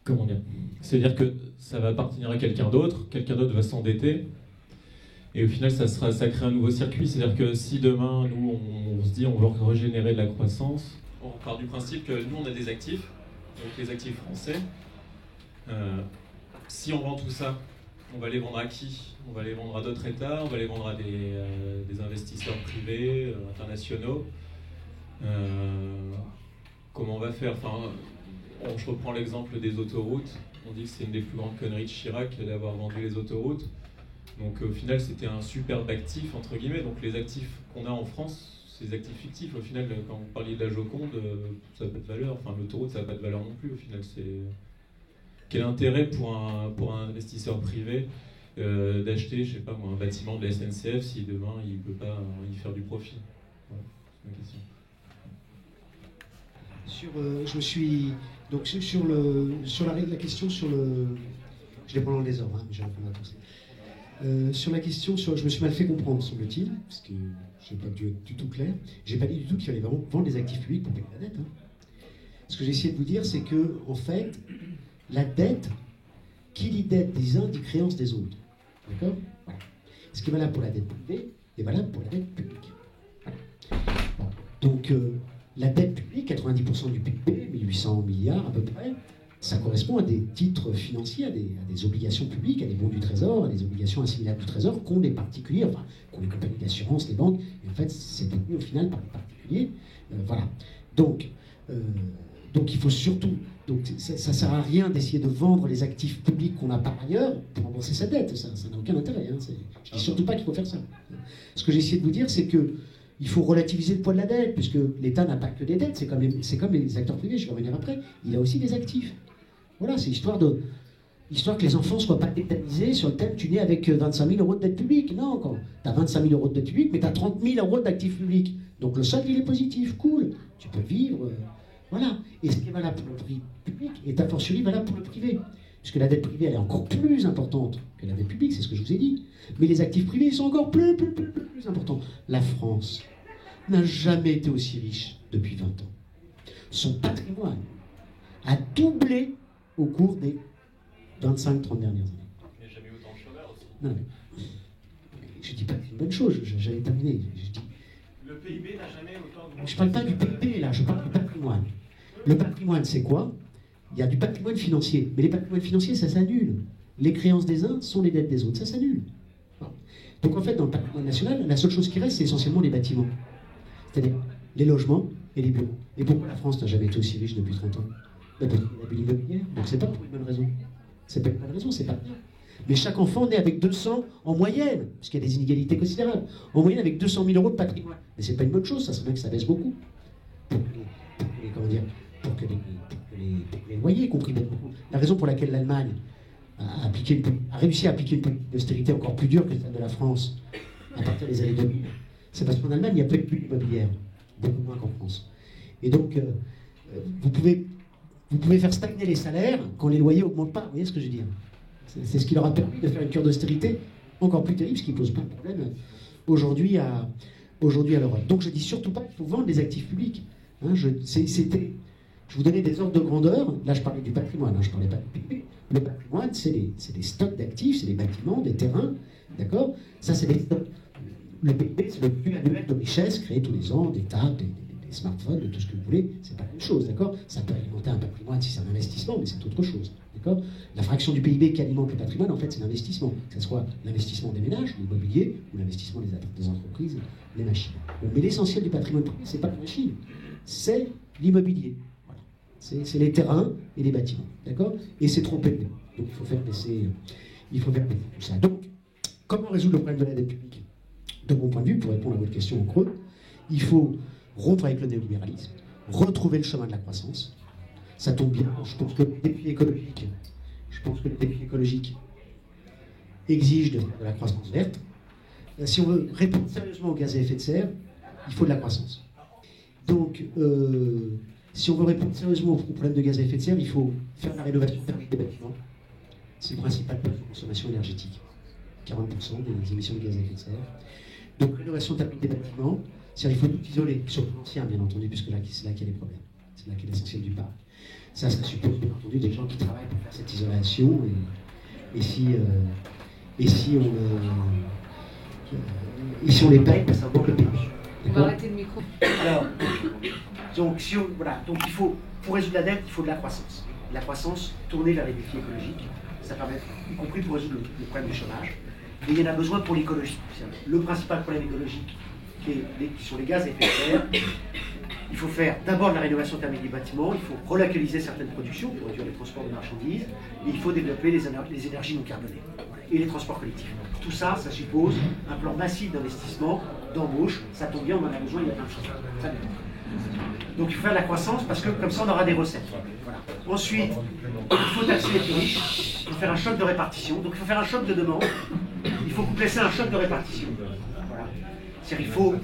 comment dire? C'est-à-dire que ça va appartenir à quelqu'un d'autre va s'endetter, et au final ça crée un nouveau circuit. C'est-à-dire que si demain, nous, on se dit on veut régénérer de la croissance, on part du principe que nous, on a des actifs, donc les actifs français. Si on vend tout ça, on va les vendre à qui? On va les vendre à d'autres États, on va les vendre à des investisseurs privés, internationaux. Comment on va faire? Je reprends l'exemple des autoroutes. On dit que c'est une des plus grandes conneries de Chirac d'avoir vendu les autoroutes. Donc au final, c'était un superbe actif, entre guillemets. Donc les actifs qu'on a en France, c'est des actifs fictifs. Au final, quand vous parliez de la Joconde, ça n'a pas de valeur. Enfin, l'autoroute, ça n'a pas de valeur non plus. Au final, quel intérêt pour un investisseur privé d'acheter, je sais pas moi, un bâtiment de la SNCF si demain il ne peut pas y faire du profit? Voilà, c'est ma question. La question sur le... Je les prends dans les ordres, mais je vais répondre à tous. Sur la question, je me suis mal fait comprendre, semble-t-il, parce que je n'ai pas dû être du tout clair. J'ai pas dit du tout qu'il fallait vraiment vendre les actifs publics pour payer la dette. Ce que j'ai essayé de vous dire, c'est que, en fait, la dette, qui dit dette des uns, dit créance des autres. D'accord? Voilà. Ce qui est valable pour la dette privée est valable pour la dette publique. Voilà. Bon. Donc, la dette publique, 90% du PIB, 1800 milliards à peu près, ça correspond à des titres financiers, à des obligations publiques, à des bons du Trésor, à des obligations assimilables du Trésor qu'ont les particuliers, enfin, qu'ont les compagnies d'assurance, les banques, et en fait, c'est détenu au final par les particuliers. Voilà. Donc, il faut surtout Donc ça ne sert à rien d'essayer de vendre les actifs publics qu'on a par ailleurs pour rembourser sa dette. Ça n'a aucun intérêt. Hein. Je ne dis surtout pas qu'il faut faire ça. Ce que j'ai essayé de vous dire, c'est qu'il faut relativiser le poids de la dette, puisque l'État n'a pas que des dettes. C'est comme les acteurs privés, je vais revenir après. Il a aussi des actifs. Voilà, c'est histoire que les enfants ne soient pas tétanisés sur le thème tu nais avec 25 000 euros de dette publique. Non, quand tu as 25 000 euros de dette publique, mais tu as 30 000 euros d'actifs publics. Donc le solde, il est positif, cool. Tu peux vivre. Voilà. Et ce qui est valable pour le public est a fortiori valable pour le privé. Puisque la dette privée, elle est encore plus importante que la dette publique, c'est ce que je vous ai dit. Mais les actifs privés, ils sont encore plus importants. La France n'a jamais été aussi riche depuis 20 ans. Son patrimoine a doublé au cours des 25-30 dernières années. Il n'y a jamais eu autant de chômeurs aussi. Non, mais je ne dis pas que c'est une bonne chose, j'allais terminer. Le PIB n'a jamais autant de... Je ne parle pas du PIB, là, je parle du patrimoine. Le patrimoine, c'est quoi? Il y a du patrimoine financier. Mais les patrimoines financiers, ça s'annule. Les créances des uns sont les dettes des autres. Ça s'annule. Donc en fait, dans le patrimoine national, la seule chose qui reste, c'est essentiellement les bâtiments. C'est-à-dire les logements et les bureaux. Et pourquoi la France n'a jamais été aussi riche depuis 30 ans? Parce qu'il y a de l'immobilier. Donc c'est pas pour une bonne raison. C'est pas une bonne raison, c'est pas bien. Mais chaque enfant naît avec 200 en moyenne, parce qu'il y a des inégalités considérables, en moyenne avec 200 000 euros de patrimoine. Mais c'est pas une bonne chose, ça serait bien que ça baisse beaucoup. Pour que les loyers compriment beaucoup. La raison pour laquelle l'Allemagne a réussi à appliquer une politique d'austérité encore plus dure que celle de la France à partir des années 2000, c'est parce qu'en Allemagne, il n'y a pas de bulle immobilière, beaucoup moins qu'en France. Et donc, vous pouvez faire stagner les salaires quand les loyers n'augmentent pas. Vous voyez ce que je veux dire? C'est ce qui leur a permis de faire une cure d'austérité encore plus terrible, ce qui pose plein de problèmes aujourd'hui à l'Europe. Donc je dis surtout pas qu'il faut vendre les actifs publics. Hein, je vous donnais des ordres de grandeur. Là, je parlais du patrimoine, hein, je ne parlais pas du PIB. Le patrimoine, c'est des stocks d'actifs, c'est des bâtiments, des terrains, d'accord? Ça, c'est des stocks. Le PIB, c'est le flux annuel de richesse créé tous les ans, des tables, des smartphones, de tout ce que vous voulez. C'est pas la même chose, d'accord? Ça peut alimenter un patrimoine si c'est un investissement, mais c'est autre chose, d'accord? La fraction du PIB qui alimente le patrimoine, en fait, c'est l'investissement. Que ce soit l'investissement des ménages, l'immobilier, ou l'investissement des entreprises, les machines. Mais l'essentiel du patrimoine privé, c'est pas la machine, c'est l'immobilier. Voilà. C'est les terrains et les bâtiments, d'accord? Et c'est trop élevé. Donc il faut faire baisser tout ça. Donc, comment résoudre le problème de la dette publique? De mon point de vue, pour répondre à votre question en creux, il faut rompre avec le néolibéralisme, retrouver le chemin de la croissance. Ça tombe bien. Je pense que le défi écologique exige de la croissance verte. Si on veut répondre sérieusement aux gaz à effet de serre, il faut de la croissance. Donc, si on veut répondre sérieusement au problème de gaz à effet de serre, il faut faire la rénovation thermique des bâtiments. C'est le principal poste de consommation énergétique. 40% des émissions de gaz à effet de serre. Donc, rénovation thermique des bâtiments, c'est-à-dire il faut tout isoler, surtout l'ancien, bien entendu, puisque c'est là qu'il y a les problèmes. C'est là qu'il y a l'essentiel du parc. Ça suppose, bien entendu, des gens qui travaillent pour faire cette isolation. Et si on les paye, ça augmente le PIB. On va arrêter le micro. Alors, donc, donc il faut, pour résoudre la dette, il faut de la croissance. La croissance tournée vers les défis écologiques, ça permet, y compris pour résoudre le problème du chômage. Mais il y en a besoin pour l'écologie. Le principal problème écologique, qui sont les gaz à effet de serre, il faut faire d'abord de la rénovation thermique des bâtiments, il faut relocaliser certaines productions pour réduire les transports de marchandises, et il faut développer les énergies non carbonées et les transports collectifs. Tout ça, ça suppose un plan massif d'investissement, d'embauche. Ça tombe bien, on en a besoin, il y a plein de choses. Très bien. Donc il faut faire de la croissance parce que comme ça on aura des recettes. Voilà. Ensuite, il faut taxer les plus riches, il faut faire un choc de répartition. Donc il faut faire un choc de demande, il faut coupler ça à un choc de répartition. Voilà. C'est-à-dire il faut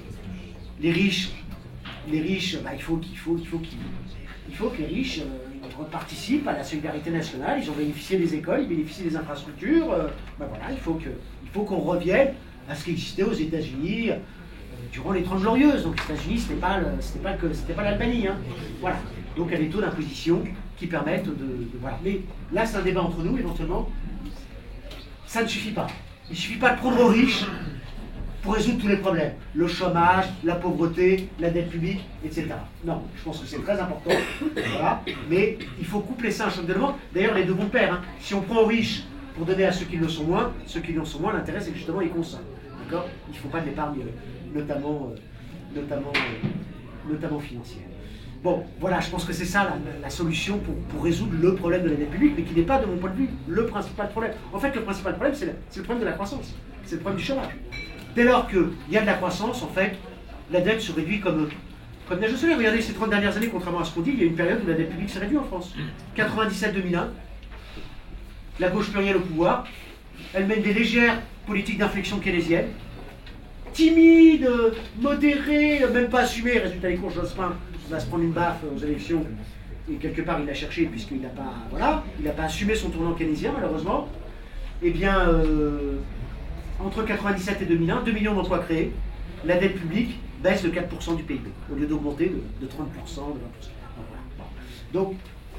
les riches, bah, il faut que les riches participent à la solidarité nationale. Ils ont bénéficié des écoles, ils bénéficient des infrastructures. Bah voilà, il faut qu'on revienne à ce qui existait aux États-Unis durant les 30 Glorieuses. Donc les États-Unis, c'était pas l'Albanie. Hein. Voilà. Donc il y a des taux d'imposition qui permettent voilà. Mais là, c'est un débat entre nous, éventuellement. Ça ne suffit pas. Il ne suffit pas de prendre aux riches pour résoudre tous les problèmes. Le chômage, la pauvreté, la dette publique, etc. Non, je pense que c'est très important. Voilà. Mais il faut coupler ça à un choc de demande. D'ailleurs, les deux vont de pair. Hein. Si on prend aux riches pour donner à ceux qui le sont moins, l'intérêt, c'est que justement, ils consomment. D'accord ? Il ne faut pas de l'épargne, notamment financière. Bon, voilà, je pense que c'est ça la solution pour résoudre le problème de la dette publique, mais qui n'est pas, de mon point de vue, le principal problème. En fait, le principal problème, c'est le problème de la croissance. C'est le problème du chômage. Dès lors qu'il y a de la croissance, en fait, la dette se réduit comme neige au soleil. Regardez, ces 30 dernières années, contrairement à ce qu'on dit, il y a une période où la dette publique s'est réduite en France. 97-2001, la gauche plurielle au pouvoir, elle mène des légères politiques d'inflexion keynésienne, timide, modéré, même pas assumé. Résultat des courses, Jospin va se prendre une baffe aux élections, et quelque part il l'a cherché puisqu'il n'a pas, voilà, il n'a pas assumé son tournant keynésien malheureusement. Eh bien, entre 97 et 2001, 2 millions d'emplois créés, la dette publique baisse de 4% du PIB, au lieu d'augmenter de 30%, de 20%. Donc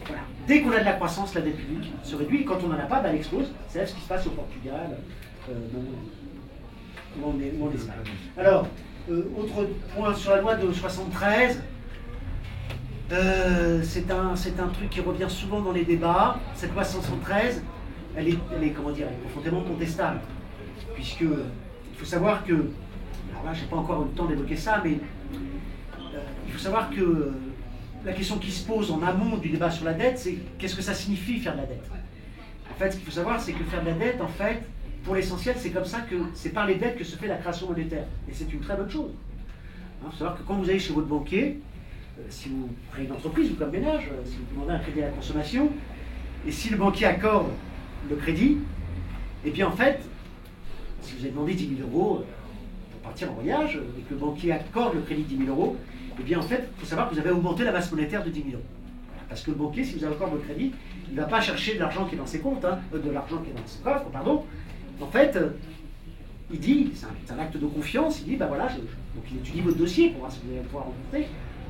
voilà, dès qu'on a de la croissance, la dette publique se réduit, et quand on n'en a pas, elle explose. C'est ce qui se passe au Portugal, ou en Espagne. Alors, autre point sur la loi de 73, c'est un truc qui revient souvent dans les débats. Cette loi 173, elle est profondément contestable, puisque il faut savoir que, alors là, j'ai pas encore eu le temps d'évoquer ça, mais il faut savoir que la question qui se pose en amont du débat sur la dette, c'est qu'est-ce que ça signifie faire de la dette? En fait, ce qu'il faut savoir, c'est que faire de la dette, en fait, pour l'essentiel, c'est comme ça que c'est par les dettes que se fait la création monétaire. Et c'est une très bonne chose. Il faut savoir que quand vous allez chez votre banquier, si vous créez une entreprise ou comme ménage, si vous demandez un crédit à la consommation, et si le banquier accorde le crédit, et bien en fait, si vous avez demandé 10 000 euros pour partir en voyage, et que le banquier accorde le crédit de 10 000 euros, et bien en fait, il faut savoir que vous avez augmenté la masse monétaire de 10 000 euros. Parce que le banquier, si vous avez encore votre crédit, il ne va pas chercher de l'argent qui est dans ses comptes, de l'argent qui est dans ses coffres, pardon. En fait, il dit, c'est un acte de confiance, il dit, ben voilà, donc il étudie votre dossier pour voir si vous allez pouvoir rembourser,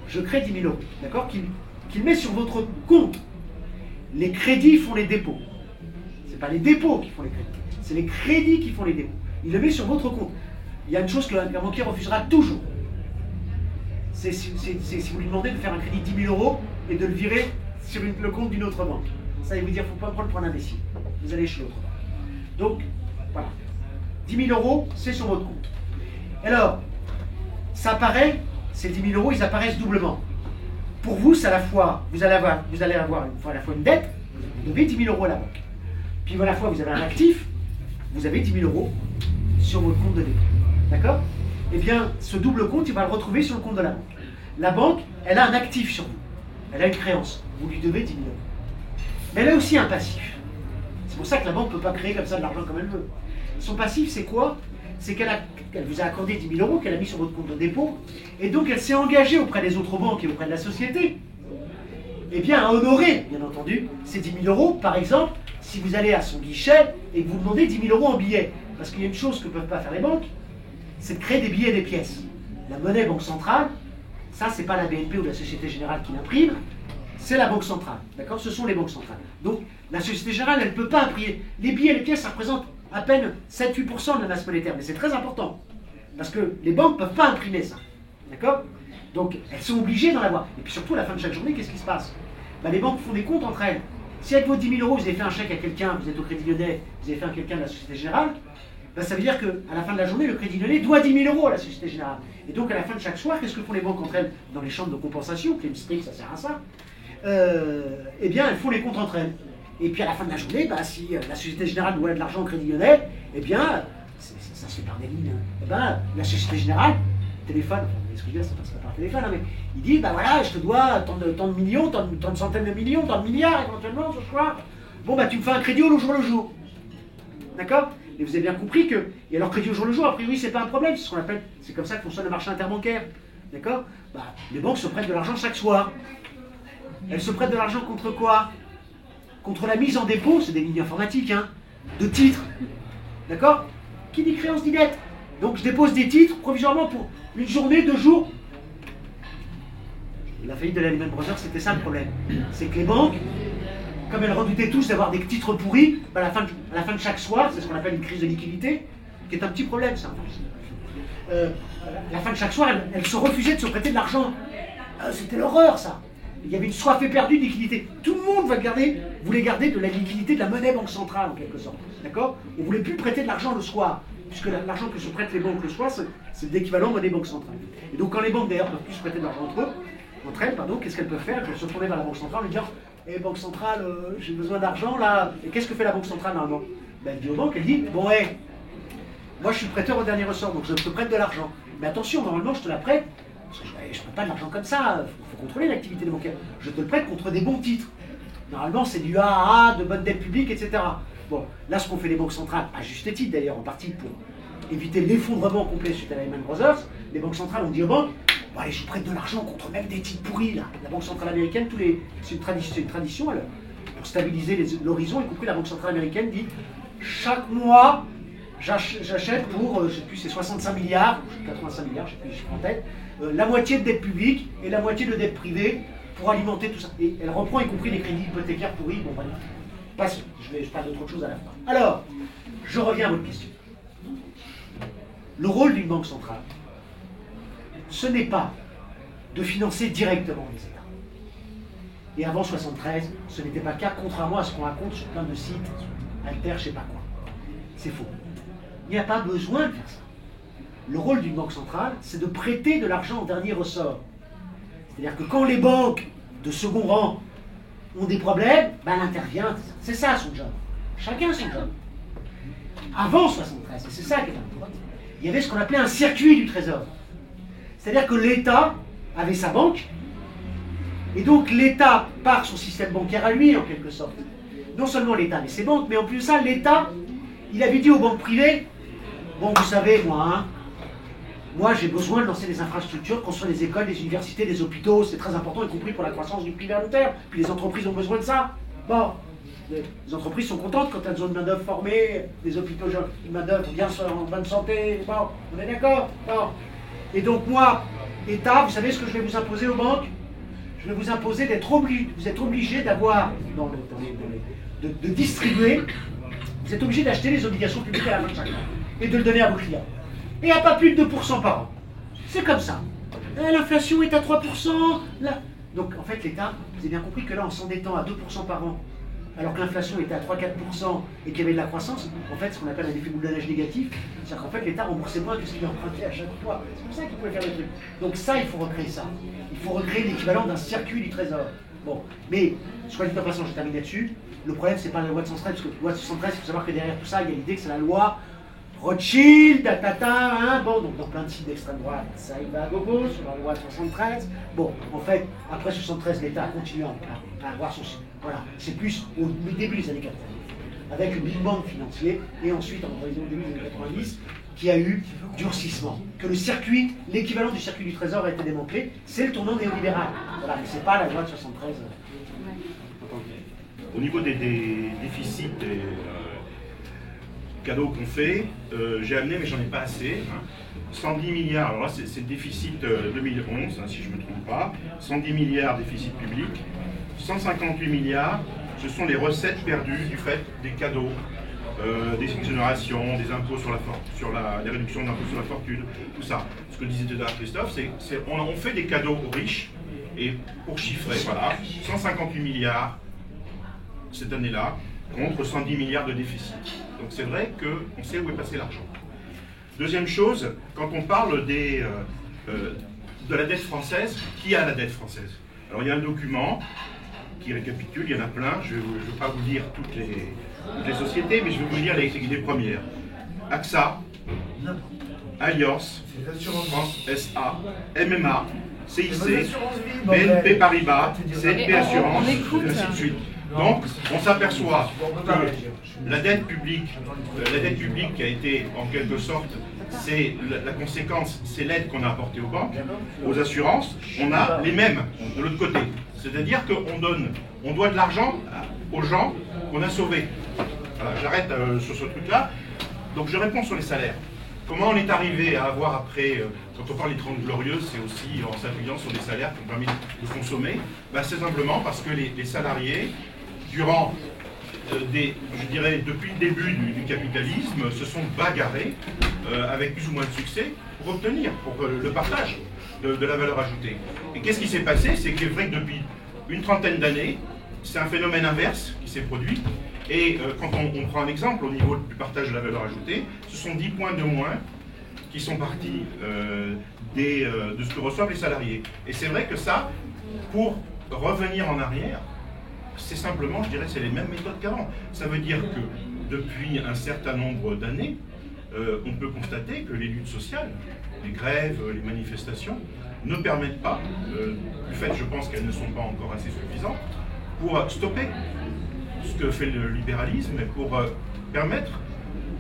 je crée 10 000 euros, d'accord, qu'il met sur votre compte. Les crédits font les dépôts. Ce n'est pas les dépôts qui font les crédits, c'est les crédits qui font les dépôts. Il le met sur votre compte. Il y a une chose qu'un banquier refusera toujours. C'est si vous lui demandez de faire un crédit de 10 000 euros et de le virer sur le compte d'une autre banque. Ça, il vous dire, il ne faut pas me prendre pour un imbécile. Vous allez chez l'autre. Donc, voilà. 10 000 euros, c'est sur votre compte. Alors, ça apparaît, ces 10 000 euros, ils apparaissent doublement. Pour vous, c'est à la fois, vous allez avoir à la fois une dette, vous devez 10 000 euros à la banque. Puis à la fois, vous avez un actif, vous avez 10 000 euros sur votre compte de dépôt. D'accord? Eh bien, ce double compte, il va le retrouver sur le compte de la banque. La banque, elle a un actif sur vous. Elle a une créance. Vous lui devez 10 000 euros. Mais elle a aussi un passif. C'est pour ça que la banque ne peut pas créer comme ça de l'argent comme elle veut. Son passif, c'est quoi? C'est qu'elle vous a accordé 10 000 euros, qu'elle a mis sur votre compte de dépôt, et donc elle s'est engagée auprès des autres banques et auprès de la société, eh bien, à honorer, bien entendu, ces 10 000 euros, par exemple, si vous allez à son guichet et que vous demandez 10 000 euros en billets. Parce qu'il y a une chose que ne peuvent pas faire les banques, c'est de créer des billets et des pièces. La monnaie banque centrale, ça, c'est pas la BNP ou la Société Générale qui l'imprime, c'est la Banque centrale, d'accord? Ce sont les banques centrales. Donc, la Société Générale, elle ne peut pas imprimer. Les billets et les pièces, ça représente à peine 7-8% de la masse monétaire, mais c'est très important, parce que les banques ne peuvent pas imprimer ça, d'accord? Donc, elles sont obligées d'en avoir. Et puis surtout, à la fin de chaque journée, qu'est-ce qui se passe? Ben, les banques font des comptes entre elles. Si avec vos 10 000 euros, vous avez fait un chèque à quelqu'un, vous êtes au Crédit Lyonnais, vous avez fait un quelqu'un de la Société Générale, ben, ça veut dire qu'à la fin de la journée, le Crédit Lyonnais doit 10 000 euros à la Société Générale. Et donc, à la fin de chaque soir, qu'est-ce que font les banques entre elles? Dans les chambres de compensation, claim strict, ça sert à ça, eh bien, elles font les comptes entre elles. Et puis à la fin de la journée, bah, si la Société Générale doit de l'argent au Crédit Lyonnais, eh bien, ça se fait par des lignes. Eh ben, la Société Générale, téléphone, excusez-moi, ça passe pas par téléphone, hein, mais il dit, bah voilà, je te dois tant de millions, tant de centaines de millions, tant de milliards éventuellement ce soir. Bon, bah tu me fais un crédit au jour le jour. D'accord? Et vous avez bien compris que, et alors crédit au jour le jour, a priori, c'est pas un problème, c'est ce qu'on appelle, c'est comme ça que fonctionne le marché interbancaire. D'accord? Bah, les banques se prêtent de l'argent chaque soir. Elles se prêtent de l'argent contre quoi? Contre la mise en dépôt, c'est des lignes informatiques, hein, de titres. D'accord? Qui dit créance dit dette. Donc je dépose des titres provisoirement pour une journée, 2 jours. La faillite de la Lehman Brothers, c'était ça le problème. C'est que les banques, comme elles redoutaient tous d'avoir des titres pourris, à la fin de chaque soir, c'est ce qu'on appelle une crise de liquidité, qui est un petit problème, ça. À la fin de chaque soir, elles se refusaient de se prêter de l'argent. C'était l'horreur, ça. Il y avait une soif éperdue de liquidité. Tout le monde voulait garder de la liquidité, de la monnaie banque centrale, en quelque sorte. D'accord? On ne voulait plus prêter de l'argent le soir, puisque l'argent que se prêtent les banques le soir, c'est l'équivalent monnaie banque centrale. Et donc, quand les banques, d'ailleurs, ne peuvent plus se prêter de l'argent entre eux, entre elles, pardon, qu'est-ce qu'elles peuvent faire? Elles peuvent se tourner vers la Banque centrale en lui disant « Banque centrale, j'ai besoin d'argent là. » Et qu'est-ce que fait la Banque centrale normalement? Ben, elle dit aux banques, elle dit « Bon, moi je suis prêteur au dernier ressort, donc je te prête de l'argent. Mais attention, normalement je te la prête, parce que je ne prête pas de l'argent comme ça, il faut contrôler l'activité des bancaires. Je te le prête contre des bons titres. Normalement c'est du AAA, de bonne dette publique, etc. » Bon, là ce qu'ont fait les banques centrales, à juste titre d'ailleurs, en partie pour éviter l'effondrement complet suite à la Lehman Brothers, les banques centrales ont dit aux banques, bon, allez, je vous prête de l'argent contre même des titres pourris, là. La Banque centrale américaine, c'est une tradition, elle, pour stabiliser l'horizon, y compris la Banque centrale américaine dit, chaque mois, j'achète pour, je ne sais plus, c'est 65 milliards, 85 milliards, je ne sais plus, je suis en tête, la moitié de dette publique et la moitié de dette privée pour alimenter tout ça. Et elle reprend y compris les crédits hypothécaires pourris, bon, voilà. Passons, je parle d'autre chose à la fin. Alors, je reviens à votre question. Le rôle d'une banque centrale, ce n'est pas de financer directement les États. Et avant 1973, ce n'était pas le cas, contrairement à ce qu'on raconte sur plein de sites, Alter, je sais pas quoi. C'est faux. Il n'y a pas besoin de faire ça. Le rôle d'une banque centrale, c'est de prêter de l'argent en dernier ressort. C'est-à-dire que quand les banques de second rang ont des problèmes, ben elle intervient. C'est ça son job. Chacun son job. Avant 1973, et c'est ça qui est important, il y avait ce qu'on appelait un circuit du trésor. C'est-à-dire que l'État avait sa banque, et donc l'État, par son système bancaire à lui, en quelque sorte, non seulement l'État avait ses banques, mais en plus de ça, l'État, il avait dit aux banques privées, bon, vous savez, moi j'ai besoin de lancer des infrastructures, construire des écoles, des universités, des hôpitaux, c'est très important, y compris pour la croissance du privé à long terme, puis les entreprises ont besoin de ça. Bon, les entreprises sont contentes quand elles ont une main-d'œuvre formée, des hôpitaux, une main-d'œuvre bien en bonne santé, bon, on est d'accord? Bon. Et donc moi, État, vous savez ce que je vais vous imposer aux banques? Je vais vous imposer vous êtes obligé d'avoir, de distribuer, vous êtes obligé d'acheter les obligations publiques à la fin de chaque mois et de le donner à vos clients. Et à pas plus de 2% par an. C'est comme ça. L'inflation est à 3%. Là. Donc en fait l'État, vous avez bien compris que là en s'endettant à 2% par an, alors que l'inflation était à 3-4% et qu'il y avait de la croissance, en fait ce qu'on appelle un effet boule de neige négatif, c'est-à-dire qu'en fait l'État remboursait moins que ce qu'il empruntait à chaque fois. C'est pour ça qu'il pouvait faire des trucs. Donc ça, il faut recréer ça. Il faut recréer l'équivalent d'un circuit du trésor. Bon, mais, soit dit en passant, je termine là-dessus, le problème c'est pas la loi de 113, parce que la loi de 113, il faut savoir que derrière tout ça, il y a l'idée que c'est la loi Rothschild, bon, donc dans plein de sites d'extrême droite, ça il va à gogo, sur la loi de 73. Bon, en fait, après 73, l'État a continué à avoir son... Voilà, c'est plus au début des années 80, avec le Big Bang financier, et ensuite, en début des années 90, qui a eu durcissement. Que le circuit, l'équivalent du circuit du trésor a été démantelé, c'est le tournant néolibéral. Voilà, mais c'est pas la loi de 73. Au niveau des déficits et cadeaux qu'on fait, j'ai amené, mais j'en ai pas assez. 110 milliards, alors là c'est le déficit 2011, si je ne me trompe pas. 110 milliards déficit public. 158 milliards, ce sont les recettes perdues du fait des cadeaux, des exonérations, des impôts les réductions d'impôts sur la fortune, tout ça. Ce que disait tout à l'heure Christophe, c'est on fait des cadeaux aux riches, et pour chiffrer, voilà, 158 milliards cette année-là, contre 110 milliards de déficit. Donc c'est vrai qu'on sait où est passé l'argent. Deuxième chose, quand on parle de la dette française, qui a la dette française? Alors il y a un document qui récapitule, il y en a plein, je ne vais pas vous lire toutes les sociétés, mais je vais vous lire les premières. AXA, Allianz, France SA, MMA, CIC, BNP Paribas, CNP Assurance, et ainsi de suite. Donc, on s'aperçoit que la dette publique qui a été, en quelque sorte, c'est la conséquence, c'est l'aide qu'on a apportée aux banques, aux assurances, on a les mêmes de l'autre côté. C'est-à-dire qu'on doit de l'argent aux gens qu'on a sauvés. Voilà, j'arrête sur ce truc-là. Donc je réponds sur les salaires. Comment on est arrivé à avoir après, quand on parle des 30 glorieuses, c'est aussi en s'appuyant sur des salaires qui ont permis de consommer. Ben, c'est simplement parce que les salariés, durant je dirais depuis le début du capitalisme, se sont bagarrés avec plus ou moins de succès pour obtenir le partage de la valeur ajoutée. Et qu'est-ce qui s'est passé? C'est qu'il est vrai que depuis une trentaine d'années, c'est un phénomène inverse qui s'est produit. Et quand on prend un exemple au niveau du partage de la valeur ajoutée, ce sont 10 points de moins qui sont partis de ce que reçoivent les salariés. Et c'est vrai que ça, Pour revenir en arrière, c'est simplement, je dirais, c'est les mêmes méthodes qu'avant. Ça veut dire que depuis un certain nombre d'années, on peut constater que les luttes sociales, les grèves, les manifestations, ne permettent pas, du fait, je pense qu'elles ne sont pas encore assez suffisantes, pour stopper ce que fait le libéralisme et pour permettre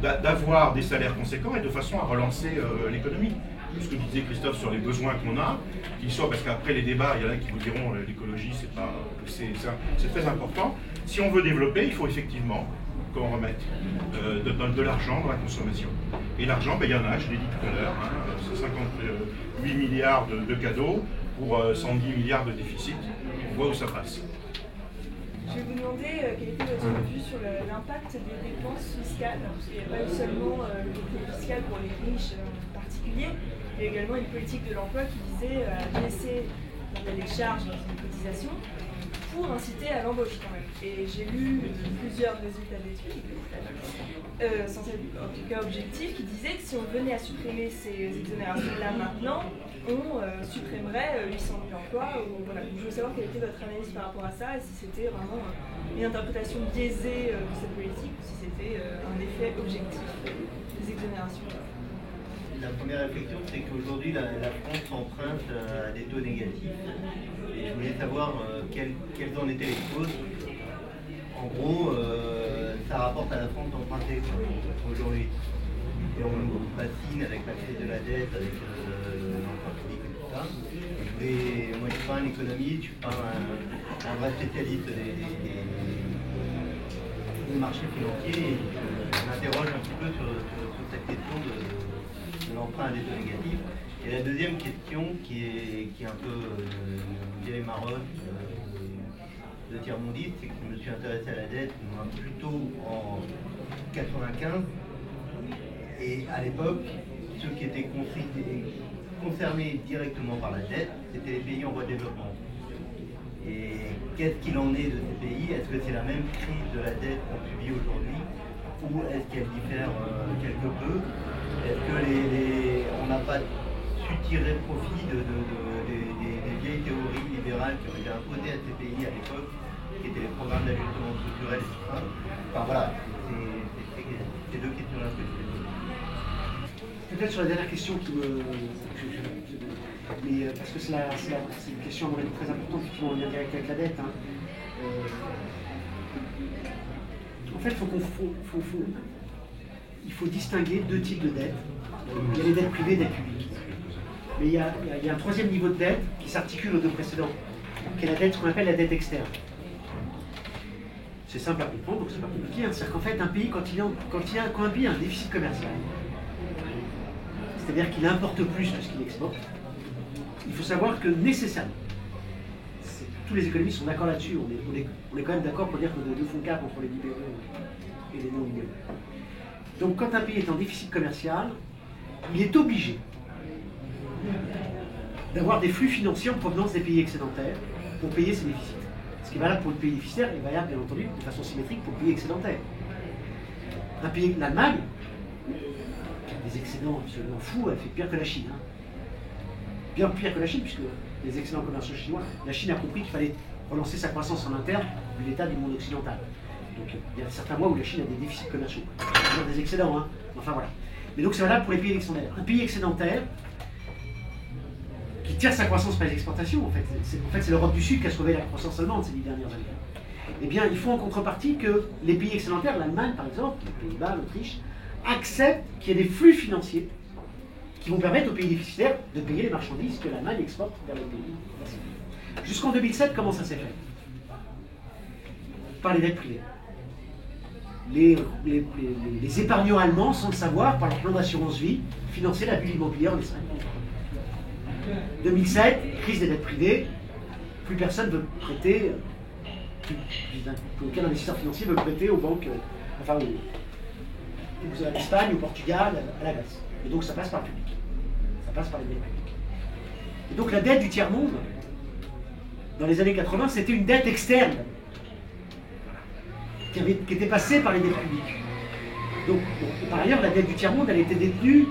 d'avoir des salaires conséquents et de façon à relancer l'économie. Ce que disait Christophe sur les besoins qu'on a, qu'ils soient, parce qu'après les débats, il y en a qui vous diront l'écologie, c'est très important. Si on veut développer, il faut effectivement qu'on remette de l'argent dans la consommation. Et l'argent, ben, il y en a, je l'ai dit tout à l'heure, hein, c'est 58 milliards de cadeaux pour 110 milliards de déficit. On voit où ça passe. Je vais vous demander quel était votre point de vue sur l'impact des dépenses fiscales, parce qu'il n'y a pas eu seulement le bouclier fiscal pour les riches en particulier, il y a également une politique de l'emploi qui visait à baisser les charges dans les cotisations pour inciter à l'embauche quand même. Et j'ai lu plusieurs résultats d'études, en tout cas objectifs, qui disaient que si on venait à supprimer ces exonérations-là maintenant, on supprimerait 800 000 emplois. Voilà. Je veux savoir quelle était votre analyse par rapport à ça, et si c'était vraiment une interprétation biaisée de cette politique, ou si c'était un effet objectif des exonérations. La première réflexion, c'est qu'aujourd'hui, la France emprunte à des taux négatifs. Et je voulais savoir quelles en étaient les causes. En gros, ça rapporte à la France d'emprunter aujourd'hui. Et on nous fascine avec la crise de la dette, avec l'emprunt public et tout ça. Moi, je suis pas un économiste, je suis pas un vrai spécialiste des marchés financiers. Et je m'interroge un petit peu sur cette question de l'emprunt à des taux négatifs. Et la deuxième question, qui est un peu une vieille marotte de tiers-mondiste, c'est que je me suis intéressé à la dette moi, plutôt en 95. Et à l'époque, ceux qui étaient concernés directement par la dette, c'était les pays en voie de développement. Et qu'est-ce qu'il en est de ces pays? Est-ce que c'est la même crise de la dette qu'on subit aujourd'hui? Ou est-ce qu'elle diffère quelque peu? Est-ce qu'on n'a pas su tirer profit des vieilles théories libérales qui ont été imposées à ces pays à l'époque, qui étaient les programmes d'ajustement structurel et tout ça? Enfin voilà, c'est deux questions-là que je vais poser. Peut-être sur la dernière question qui me... Mais parce que c'est une question très importante qui est en lien direct avec la dette. Hein. En fait, il faut distinguer deux types de dettes. Il y a les dettes privées et les dettes publiques. Mais il y a un troisième niveau de dette qui s'articule aux deux précédents, qui est la dette, ce qu'on appelle la dette externe. C'est simple à comprendre, donc c'est pas compliqué. Hein. C'est-à-dire qu'en fait, un pays, quand un pays a un déficit commercial, c'est-à-dire qu'il importe plus que ce qu'il exporte, il faut savoir que nécessairement, tous les économistes sont d'accord là-dessus, on est quand même d'accord pour dire qu'on a deux fonds cap entre les libéraux et les non-libéraux. Donc quand un pays est en déficit commercial, il est obligé d'avoir des flux financiers en provenance des pays excédentaires pour payer ses déficits. Ce qui est valable pour le pays déficitaire est valable bien entendu de façon symétrique pour le pays excédentaire. Un pays, l'Allemagne, des excédents absolument fous, elle fait pire que la Chine. Hein. Bien pire que la Chine, puisque les excédents commerciaux chinois, la Chine a compris qu'il fallait relancer sa croissance en interne vu l'état du monde occidental. Donc il y a certains mois où la Chine a des déficits commerciaux. Des excédents, hein. Enfin voilà. Mais donc c'est valable pour les pays excédentaires. Un pays excédentaire qui tire sa croissance par les exportations, en fait c'est l'Europe du Sud qui a sauvé la croissance allemande ces 10 dernières années. Eh bien, il faut en contrepartie que les pays excédentaires, l'Allemagne par exemple, les Pays-Bas, l'Autriche, acceptent qu'il y ait des flux financiers qui vont permettre aux pays déficitaires de payer les marchandises que l'Allemagne exporte vers les pays. Jusqu'en 2007, comment ça s'est fait? Par les dettes privées. Les épargnants allemands, sans le savoir, par leur plan d'assurance vie, finançaient la bulle immobilière en Espagne. 2007, crise des dettes privées, plus personne ne veut prêter, aucun investisseur financier veut prêter aux banques, enfin à l'Espagne, au Portugal, à la Grèce. Et donc ça passe par le public. Ça passe par les dettes publiques. Et donc la dette du tiers-monde, dans les années 80, c'était une dette externe qui était passée par les dettes publiques. Donc, par ailleurs, la dette du tiers-monde, elle était détenue,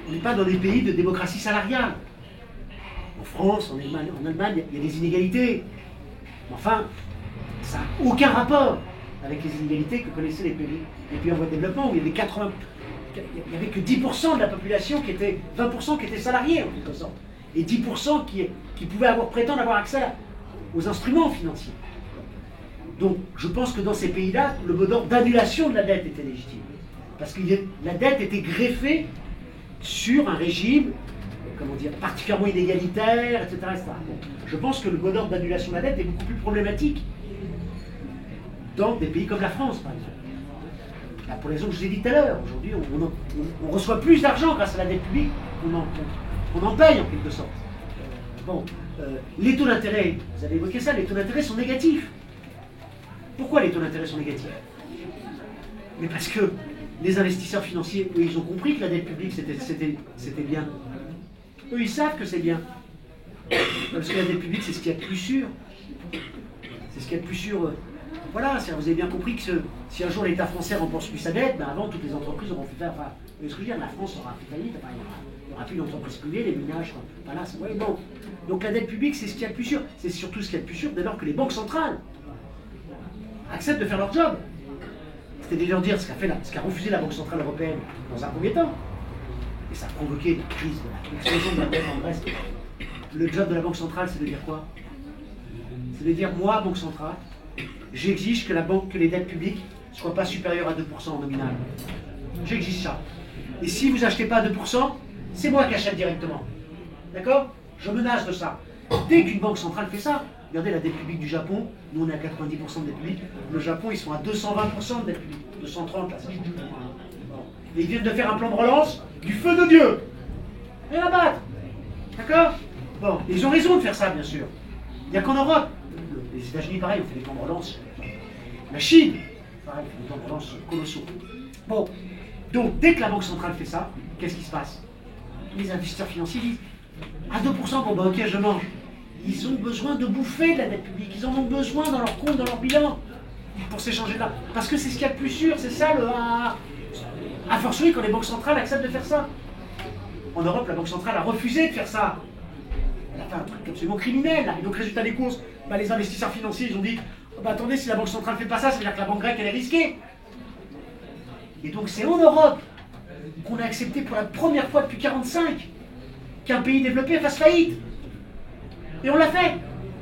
on n'est pas dans des pays de démocratie salariale. En France, en Allemagne, il y a des inégalités. Mais enfin, ça n'a aucun rapport avec les inégalités que connaissaient les pays en voie de développement, où il y avait il n'y avait que 10% de la population qui était, 20% qui étaient salariés en quelque sorte, et 10% qui pouvaient prétendre avoir accès aux instruments financiers. Donc je pense que dans ces pays-là, le mot d'ordre d'annulation de la dette était légitime. Parce que la dette était greffée sur un régime, comment dire, particulièrement inégalitaire, etc. Bon, je pense que le mot d'ordre d'annulation de la dette est beaucoup plus problématique dans des pays comme la France, par exemple. Là, pour les raisons que je vous ai dit tout à l'heure, aujourd'hui, on reçoit plus d'argent grâce à la dette publique qu'on en paye en quelque sorte. Les taux d'intérêt, vous avez évoqué ça, les taux d'intérêt sont négatifs. Pourquoi les taux d'intérêt sont négatifs? Mais parce que les investisseurs financiers, eux, ils ont compris que la dette publique, c'était bien. Eux, ils savent que c'est bien. Parce que la dette publique, c'est ce qu'il y a de plus sûr. C'est ce qu'il y a de plus sûr. Voilà, vous avez bien compris que si un jour l'État français rembourse plus sa dette, ben avant, toutes les entreprises auront fait faire... Enfin, ce que je veux dire, la France aura fait faillite, enfin, il n'y aura plus d'entreprises privées, les ménages... Voilà, ouais, bon. Donc la dette publique, c'est ce qu'il y a de plus sûr. C'est surtout ce qu'il y a de plus sûr dès lors que les banques centrales acceptent de faire leur job. C'était de leur dire ce qu'a refusé la Banque Centrale Européenne dans un premier temps. Et ça a provoqué une crise, l'explosion de la dette en Grèce. Le job de la Banque Centrale, c'est de dire quoi? C'est de dire, moi, Banque Centrale, j'exige que les dettes publiques ne soient pas supérieures à 2% en nominal. J'exige ça. Et si vous n'achetez pas à 2%, c'est moi qui achète directement. D'accord? Je menace de ça. Dès qu'une banque centrale fait ça, regardez la dette publique du Japon, nous on est à 90% de dette publique, le Japon ils sont à 220% de dette publique, 230 là, ça change. Et ils viennent de faire un plan de relance du feu de Dieu. Et la battre. D'accord? Bon, ils ont raison de faire ça, bien sûr. Il n'y a qu'en Europe. Les États-Unis, pareil, ont fait des plans de relance. La Chine, pareil, fait des plans de relance colossaux. Bon, donc dès que la Banque centrale fait ça, qu'est-ce qui se passe? Les investisseurs financiers disent à 2%, bon bah ok, je mange. Ils ont besoin de bouffer de la dette publique, ils en ont besoin dans leur compte, dans leur bilan, pour s'échanger là. Parce que c'est ce qu'il y a de plus sûr, c'est ça le a fortiori quand les banques centrales acceptent de faire ça. En Europe, la Banque centrale a refusé de faire ça. Elle a fait un truc absolument criminel, là. Et donc, résultat des courses, bah, les investisseurs financiers, ils ont dit oh, bah, attendez, si la Banque centrale ne fait pas ça, ça veut dire que la banque grecque, elle est risquée. Et donc, c'est en Europe qu'on a accepté pour la première fois depuis 1945 qu'un pays développé fasse faillite. Et on l'a fait.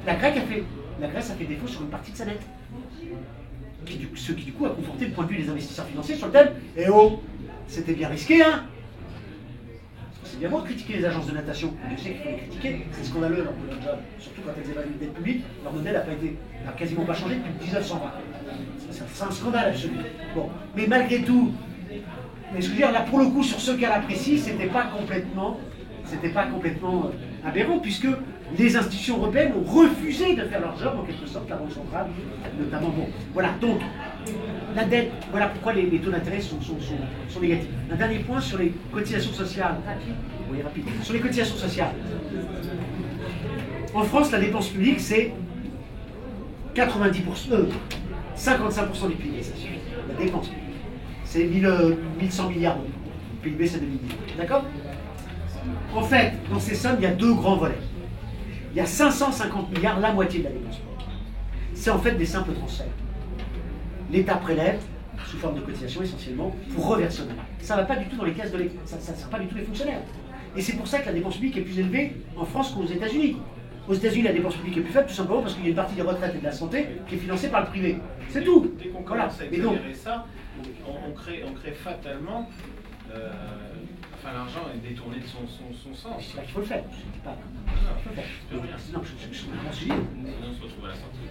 La Grèce a fait défaut sur une partie de sa dette. Ce qui, du coup, a conforté le point de vue des investisseurs financiers sur le thème eh oh, c'était bien risqué, hein. C'est bien beau de critiquer les agences de notation, je sais qu'il faut les critiquer, c'est scandaleux leur job, surtout quand elles évaluent une dette publique, leur modèle n'a quasiment pas changé depuis 1920. C'est un scandale absolu. Bon, mais malgré tout, mais je veux dire, là pour le coup, sur ce cas-là précis, c'était pas complètement aberrant, puisque les institutions européennes ont refusé de faire leur job, en quelque sorte, la Banque centrale, notamment. Bon, voilà, donc, la dette, voilà pourquoi les taux d'intérêt sont négatifs. Un dernier point sur les cotisations sociales. Oui, rapide. Sur les cotisations sociales. En France, la dépense publique, c'est 55% du PIB, ça suffit. La dépense publique. C'est 1100 milliards d'euros. Le PIB, c'est 2000 milliards. D'accord? En fait, dans ces sommes, il y a deux grands volets. Il y a 550 milliards, la moitié de la dépense publique. C'est en fait des simples transferts. L'État prélève, sous forme de cotisation essentiellement, pour reverser au État. Ça ne va pas du tout dans les caisses de l'État, ça ne sert pas du tout les fonctionnaires. Et c'est pour ça que la dépense publique est plus élevée en France qu'aux États-Unis. Aux États-Unis, la dépense publique est plus faible, tout simplement parce qu'il y a une partie des retraites et de la santé qui est financée par le privé. C'est tout. Dès qu'on voilà. commence à accélérer ça, on crée fatalement... Enfin, l'argent est détourné de son sens. C'est là qu'il faut le faire. Non, je suis on se retrouve à la sortie.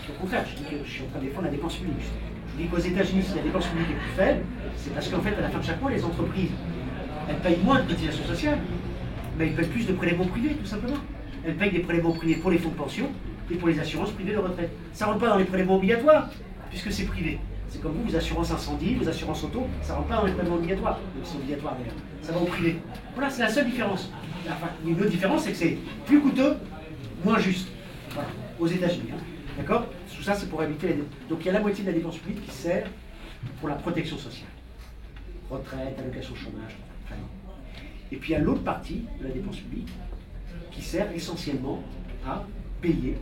Au contraire, je dis que je suis en train de défendre la dépense publique. Je dis qu'aux États-Unis, si la dépense publique est plus faible, c'est parce qu'en fait, à la fin de chaque mois, les entreprises, elles payent moins de cotisations sociales, mais elles payent plus de prélèvements privés, tout simplement. Elles payent des prélèvements privés pour les fonds de pension et pour les assurances privées de retraite. Ça ne rentre pas dans les prélèvements obligatoires, puisque c'est privé. C'est comme vos assurances incendie, vos assurances auto, ça ne rentre pas dans les prélèvements obligatoires. C'est obligatoire d'ailleurs. Ça va au privé. Voilà, c'est la seule différence. Enfin, une autre différence, c'est que c'est plus coûteux, moins juste. Voilà, aux États-Unis. Hein. D'accord? Tout ça, c'est pour éviter les dépenses. Donc il y a la moitié de la dépense publique qui sert pour la protection sociale. Retraite, allocation chômage, famille. Et puis il y a l'autre partie de la dépense publique qui sert essentiellement à payer,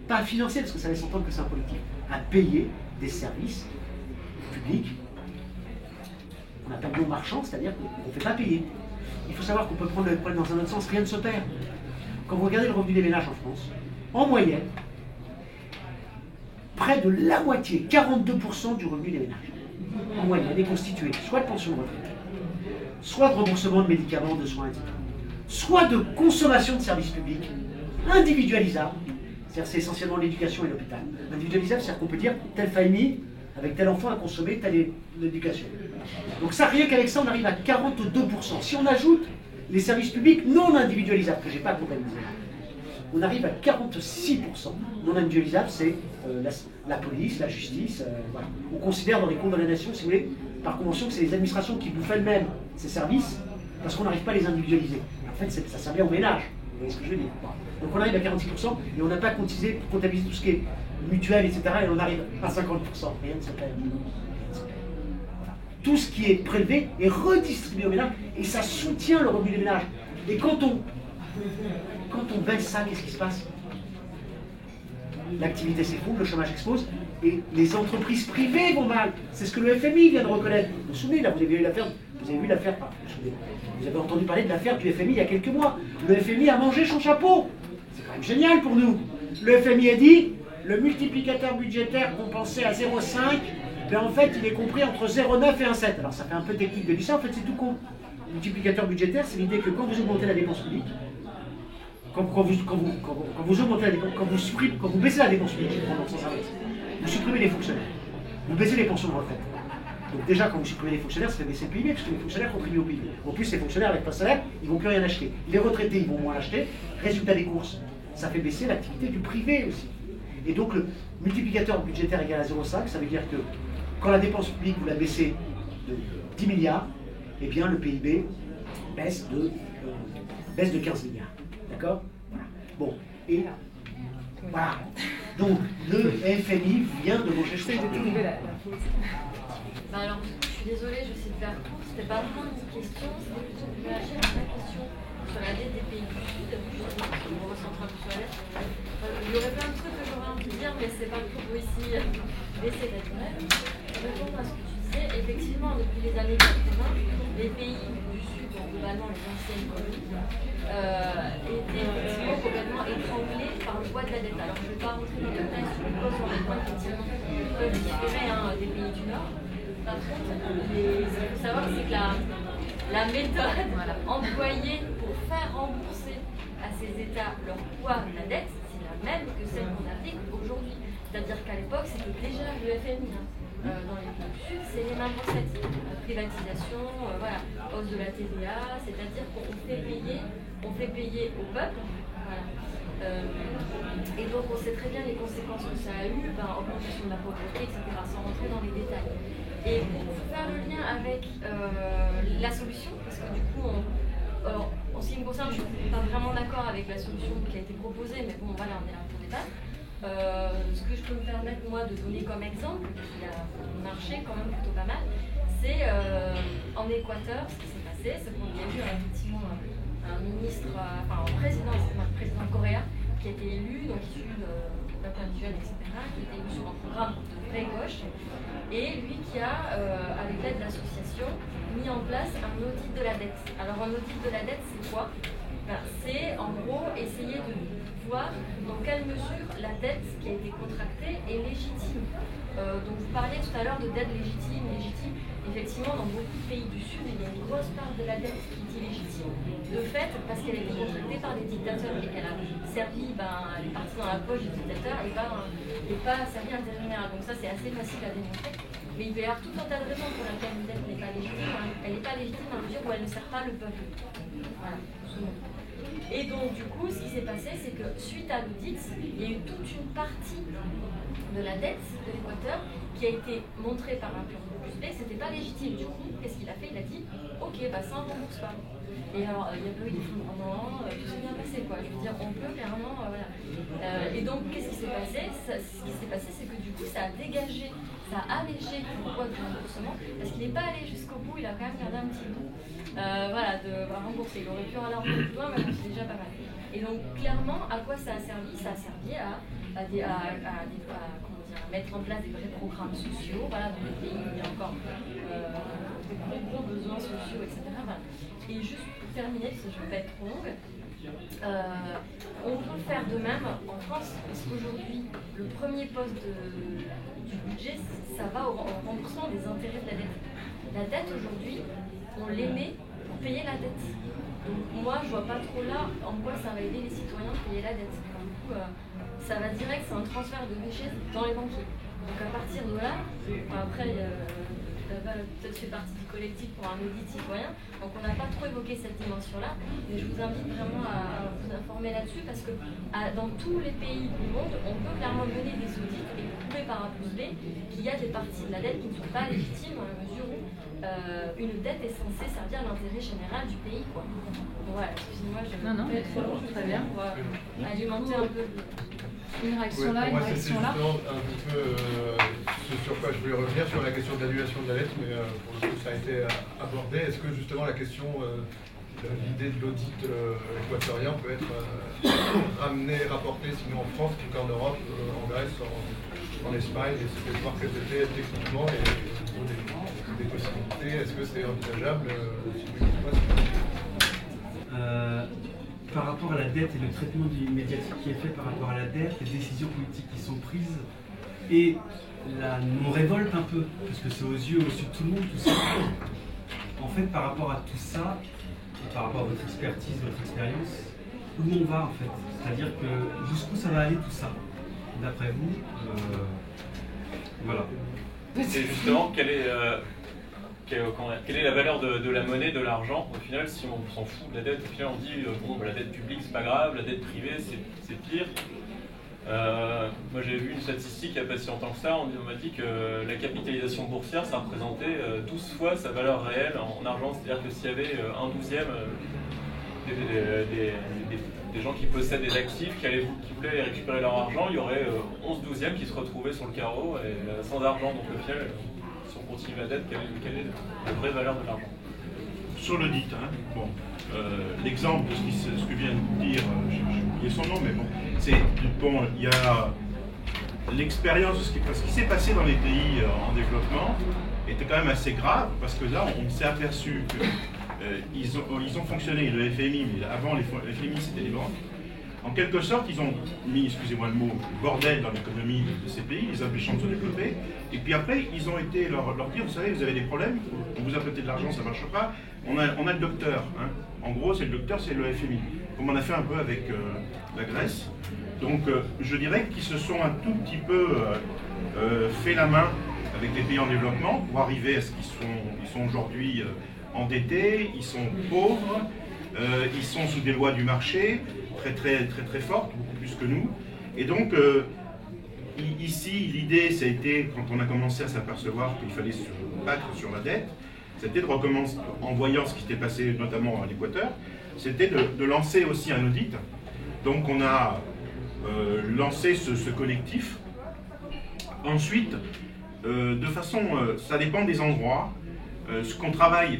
pas à financer, parce que ça laisse entendre que c'est un politique, à payer des services publics qu'on appelle non marchands, c'est-à-dire qu'on ne fait pas payer. Il faut savoir qu'on peut prendre le problème dans un autre sens, rien ne se perd. Quand vous regardez le revenu des ménages en France, en moyenne, près de la moitié, 42% du revenu des ménages, en moyenne, est constitué soit de pension de retraite, soit de remboursement de médicaments, de soins, etc., soit de consommation de services publics individualisables, c'est-à-dire c'est essentiellement l'éducation et l'hôpital. Individualisable, c'est-à-dire qu'on peut dire telle famille avec tel enfant à consommer telle éducation. Donc ça, rien qu'avec ça, on arrive à 42%. Si on ajoute les services publics non individualisables, que je n'ai pas comptabilisé, on arrive à 46%. Non individualisable, c'est la police, la justice. Voilà. On considère dans les comptes de la nation, si vous voulez, par convention, que c'est les administrations qui bouffent elles-mêmes ces services, parce qu'on n'arrive pas à les individualiser. En fait, ça sert bien au ménage. Vous voyez ce que je veux dire? Donc on arrive à 46%, et on n'a pas comptabilisé tout ce qui est mutuel, etc., et on arrive à 50%. Rien ne se perd. Voilà. Tout ce qui est prélevé est redistribué au ménage, et ça soutient le revenu des ménages. Et quand on baisse ça, qu'est-ce qui se passe? L'activité s'effondre, le chômage explose, et les entreprises privées vont mal. C'est ce que le FMI vient de reconnaître. Vous vous souvenez, là, vous avez vu l'affaire, vous avez entendu parler de l'affaire du FMI il y a quelques mois. Le FMI a mangé son chapeau. C'est quand même génial pour nous. Le FMI a dit, le multiplicateur budgétaire compensé à 0,5, ben en fait, il est compris entre 0,9 et 1,7. Alors ça fait un peu technique de dire ça, en fait, c'est tout con. Le multiplicateur budgétaire, c'est l'idée que quand vous augmentez la dépense publique, quand vous augmentez la dépense, quand vous baissez la dépense publique, vous supprimez les fonctionnaires, vous baissez les pensions de retraite. Donc déjà, quand vous supprimez les fonctionnaires, ça fait baisser le PIB, puisque les fonctionnaires contribuent au PIB. En plus, les fonctionnaires avec pas de salaire, ils ne vont plus rien acheter. Les retraités, ils vont moins acheter. Résultat des courses, ça fait baisser l'activité du privé aussi. Et donc le multiplicateur budgétaire égal à 0,5, ça veut dire que quand la dépense publique, vous la baissez de 10 milliards, eh bien le PIB baisse de 15 milliards. D'accord? Voilà. Bon, et voilà. Donc le FMI vient de manger son chapeau. Alors, je suis désolée, je sais de faire court, c'était pas vraiment une question, c'était plutôt de réagir à la question sur la dette des pays du Sud. Je me recentre un peu sur la dette. Il y aurait plein de trucs que j'aurais envie de dire, mais c'est pas le propos ici d'essayer d'être bref. Répondre à ce que tu disais, effectivement, depuis les années 80, les pays du Sud, donc globalement les anciennes colonies, étaient effectivement complètement étranglés par le poids de la dette. Alors, je ne vais pas rentrer dans les détails sur les causes sur les points effectivement peuvent différer des pays du Nord. Par contre, ce qu'il faut savoir, c'est que la méthode employée pour faire rembourser à ces États leur poids de la dette, c'est la même que celle qu'on applique aujourd'hui. C'est-à-dire qu'à l'époque, c'était déjà le FMI. Dans les pays du Sud, c'est les mêmes recettes. Privatisation, voilà, hausse de la TVA, c'est-à-dire qu'on fait payer au peuple. Voilà. Et donc on sait très bien les conséquences que ça a eu, augmentation de la pauvreté, etc., sans rentrer dans les détails. Et pour faire le lien avec la solution, parce que du coup, en ce qui me concerne, je ne suis pas vraiment d'accord avec la solution qui a été proposée, mais bon, voilà, on est là pour débattre. Ce que je peux me permettre, moi, de donner comme exemple, qui a marché quand même plutôt pas mal, c'est en Équateur, ce qui s'est passé, c'est qu'on y a eu effectivement un ministre, un président coréen, qui a été élu, donc issu de peuple indigène, etc., qui a été élu sur un programme de vraie gauche, et lui qui a, avec l'aide de l'association, mis en place un audit de la dette. Alors un audit de la dette, c'est quoi? C'est en gros essayer de voir dans quelle mesure la dette qui a été contractée est légitime. Donc vous parliez tout à l'heure de dette légitime. Effectivement, dans beaucoup de pays du Sud, il y a une grosse part de la dette qui est illégitime. De fait, parce qu'elle a été contractée par des dictateurs et qu'elle a servi, elle est partie dans la poche des dictateurs et pas servi à l'intérêt général. Donc ça, c'est assez facile à démontrer. Mais il peut y avoir tout un tas de raisons pour lesquelles une dette n'est pas légitime. Elle n'est pas légitime dans la mesure où elle ne sert pas le peuple. Voilà, et donc, du coup, ce qui s'est passé, c'est que suite à l'audit, il y a eu toute une partie de la dette de l'Équateur qui a été montrée par un plus B, que c'était pas légitime. Du coup, qu'est-ce qu'il a fait? Il a dit, ok, ça on rembourse pas. Et alors, il y a pas eu d'effondrement, tout s'est bien passé. passer, quoi. Je veux dire, on peut clairement, voilà. Et donc, qu'est-ce qui s'est passé? Ce qui s'est passé, c'est que du coup, ça a dégagé, ça a allégé le poids du remboursement, parce qu'il n'est pas allé jusqu'au bout, il a quand même gardé un petit bout, voilà, de rembourser. Il aurait pu aller un peu plus loin, mais bon, c'est déjà pas mal. Et donc, clairement, à quoi ça a servi? Ça a servi à mettre en place des vrais programmes sociaux, voilà, dans les pays où il y a encore de gros besoins sociaux, etc. Voilà. Et juste pour terminer, parce que je ne vais pas être trop longue, on peut faire de même en France, parce qu'aujourd'hui, le premier poste du budget, ça va au remboursement des intérêts de la dette. La dette, aujourd'hui, on l'émet pour payer la dette. Donc moi, je vois pas trop là en quoi ça va aider les citoyens à payer la dette. Du coup, ça va direct, c'est un transfert de richesse dans les banquiers. Donc à partir de là, après, peut-être fait partie du collectif pour un audit citoyen, donc on n'a pas trop évoqué cette dimension-là, mais je vous invite vraiment à vous informer là-dessus, parce que dans tous les pays du monde, on peut clairement mener des audits et prouver par A plus B qu'il y a des parties de la dette qui ne sont pas légitimes dans la mesure où une dette est censée servir à l'intérêt général du pays, quoi. Bon, voilà, excusez-moi, je vais être trop long, très bien, pour alimenter un peu une réaction là, une réaction là. C'est justement un petit peu ce sur quoi je voulais revenir, sur la question de l'annulation de la dette, mais pour le coup ça a été abordé. Est-ce que justement la question, l'idée de l'audit équatorien peut être ramenée, rapportée, sinon en France, qu'en Europe, en Grèce, en Espagne, et c'était de voir quelles étaient techniquement et au niveau des possibilités. Est-ce que c'est envisageable par rapport à la dette et le traitement médiatique qui est fait par rapport à la dette, les décisions politiques qui sont prises et nous révolte un peu, parce que c'est aux yeux de tout le monde, tout ça. En fait, par rapport à tout ça, et par rapport à votre expertise, votre expérience, où on va en fait? C'est-à-dire que jusqu'où ça va aller tout ça? D'après vous, voilà. C'est justement quelle est la valeur de la monnaie, de l'argent. Au final, si on s'en fout de la dette, au final on dit bon, la dette publique c'est pas grave, la dette privée c'est pire. Moi j'ai vu une statistique il n'y a pas si longtemps que ça, on m'a dit que la capitalisation boursière ça représentait 12 fois sa valeur réelle en argent, c'est-à-dire que s'il y avait un 12e des gens qui possèdent des actifs, qui voulaient récupérer leur argent, il y aurait 11 12e qui se retrouvaient sur le carreau et sans argent. Donc au final, si on continue la dette, quelle est la vraie valeur de l'argent? Sur l'audit, hein, bon, l'exemple de ce que vient de dire, j'ai oublié son nom, mais bon, c'est bon, il y a l'expérience de ce qui s'est passé dans les pays en développement était quand même assez grave, parce que là, on s'est aperçu que ils ont fonctionné, le FMI, mais avant le FMI c'était les banques. En quelque sorte, ils ont mis, excusez-moi le mot, bordel dans l'économie de ces pays, les empêchant de se développer. Et puis après, ils ont été leur dire, vous savez, vous avez des problèmes, on vous a prêté de l'argent, ça ne marche pas. On a le docteur. Hein. En gros, c'est le docteur, c'est le FMI. Comme on a fait un peu avec la Grèce. Donc, je dirais qu'ils se sont un tout petit peu fait la main avec les pays en développement pour arriver à ce qu'ils sont aujourd'hui endettés, ils sont pauvres, ils sont sous des lois du marché très fortes, beaucoup plus que nous. Et donc, ici, l'idée, ça a été, quand on a commencé à s'apercevoir qu'il fallait se battre sur la dette, c'était de recommencer, en voyant ce qui s'était passé notamment à l'Équateur, c'était de lancer aussi un audit. Donc on a lancé ce collectif. Ensuite, de façon, ça dépend des endroits, ce qu'on travaille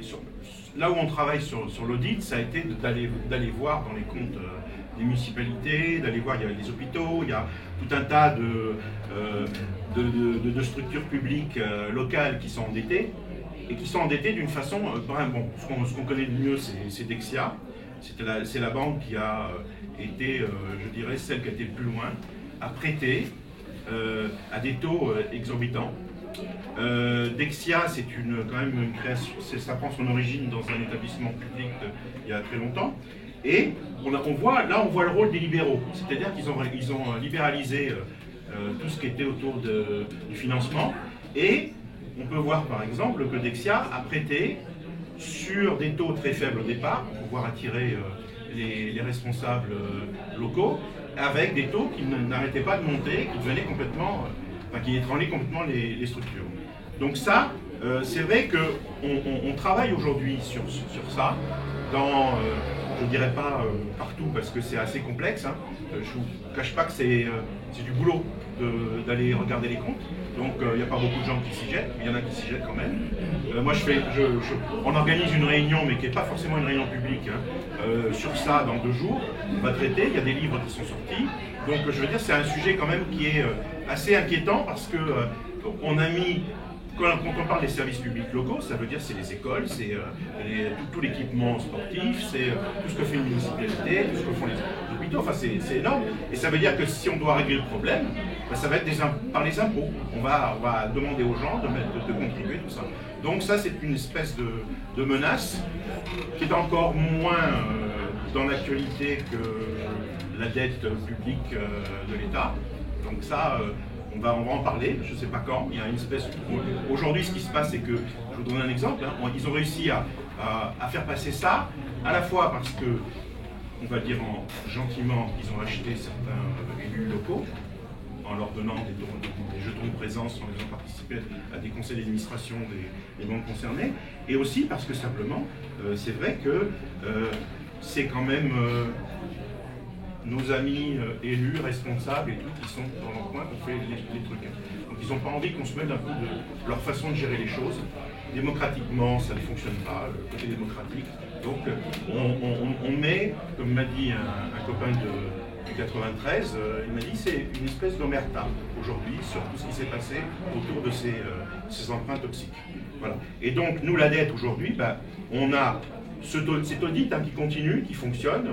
là où on travaille sur l'audit, ça a été d'aller voir dans les comptes des municipalités, d'aller voir, il y a les hôpitaux, il y a tout un tas de structures publiques locales qui sont endettées, et qui sont endettées d'une façon, bon, ce qu'on connaît le mieux, c'est Dexia. C'est la banque qui a été, je dirais, celle qui a été le plus loin, à prêter à des taux exorbitants. Dexia, c'est quand même une création, ça prend son origine dans un établissement public il y a très longtemps. Et on voit le rôle des libéraux, c'est-à-dire qu'ils ont libéralisé tout ce qui était autour du financement. Et on peut voir par exemple que Dexia a prêté sur des taux très faibles au départ, pour pouvoir attirer les responsables locaux, avec des taux qui n'arrêtaient pas de monter, qui devenaient complètement, qui ébranlaient complètement les structures. Donc ça, c'est vrai qu'on travaille aujourd'hui sur ça, je ne dirais pas partout parce que c'est assez complexe. Hein. Je ne vous cache pas que c'est du boulot d'aller regarder les comptes. Donc il n'y a pas beaucoup de gens qui s'y jettent, mais il y en a qui s'y jettent quand même. Moi on organise une réunion, mais qui n'est pas forcément une réunion publique, hein, sur ça dans 2 jours. On va traiter, il y a des livres qui sont sortis. Donc je veux dire, c'est un sujet quand même qui est assez inquiétant parce que on a mis, quand on parle des services publics locaux, ça veut dire c'est les écoles, c'est tout l'équipement sportif, c'est tout ce que fait une municipalité, tout ce que font les hôpitaux, enfin c'est énorme. Et ça veut dire que si on doit régler le problème, ben, ça va être par les impôts. On va demander aux gens de contribuer, tout ça. Donc ça c'est une espèce de menace qui est encore moins dans l'actualité que la dette publique de l'État. Donc ça, on va en parler, je ne sais pas quand. Il y a une espèce. Aujourd'hui, ce qui se passe, c'est que, je vous donne un exemple, hein, ils ont réussi à faire passer ça, à la fois parce que, on va dire gentiment, ils ont acheté certains élus locaux, en leur donnant des jetons de présence, en les faisant participer à des conseils d'administration des banques concernées, et aussi parce que simplement, c'est vrai que c'est quand même nos amis élus, responsables et tout, qui sont dans leur coin, qui fait les trucs. Donc ils n'ont pas envie qu'on se mette un peu de leur façon de gérer les choses. Démocratiquement, ça ne fonctionne pas, le côté démocratique. Donc on met, comme m'a dit un copain du 93, il m'a dit c'est une espèce d'omerta aujourd'hui sur tout ce qui s'est passé autour de ces emprunts toxiques. Voilà. Et donc nous, la dette aujourd'hui, ben, on a cet audit qui continue, qui fonctionne,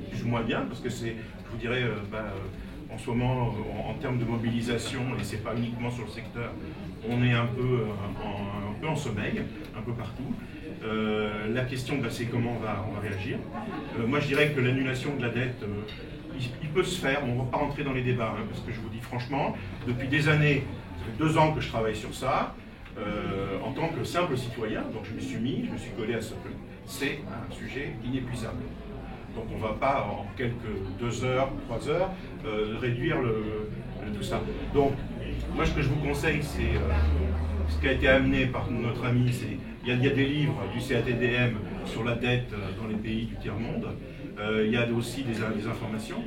plus ou moins bien, parce que c'est, je vous dirais, en ce moment, en termes de mobilisation, et c'est pas uniquement sur le secteur, on est un peu en sommeil, un peu partout. La question, c'est comment on va réagir. Moi, je dirais que l'annulation de la dette, il peut se faire, on ne va pas rentrer dans les débats, hein, parce que je vous dis franchement, depuis des années, ça fait 2 ans que je travaille sur ça, en tant que simple citoyen, donc je me suis collé à ce truc. C'est un sujet inépuisable. Donc on ne va pas en quelques 2 heures, 3 heures, réduire tout ça. Donc moi ce que je vous conseille, c'est ce qui a été amené par notre ami, il y a des livres du CATDM sur la dette dans les pays du tiers-monde, il y a aussi des informations.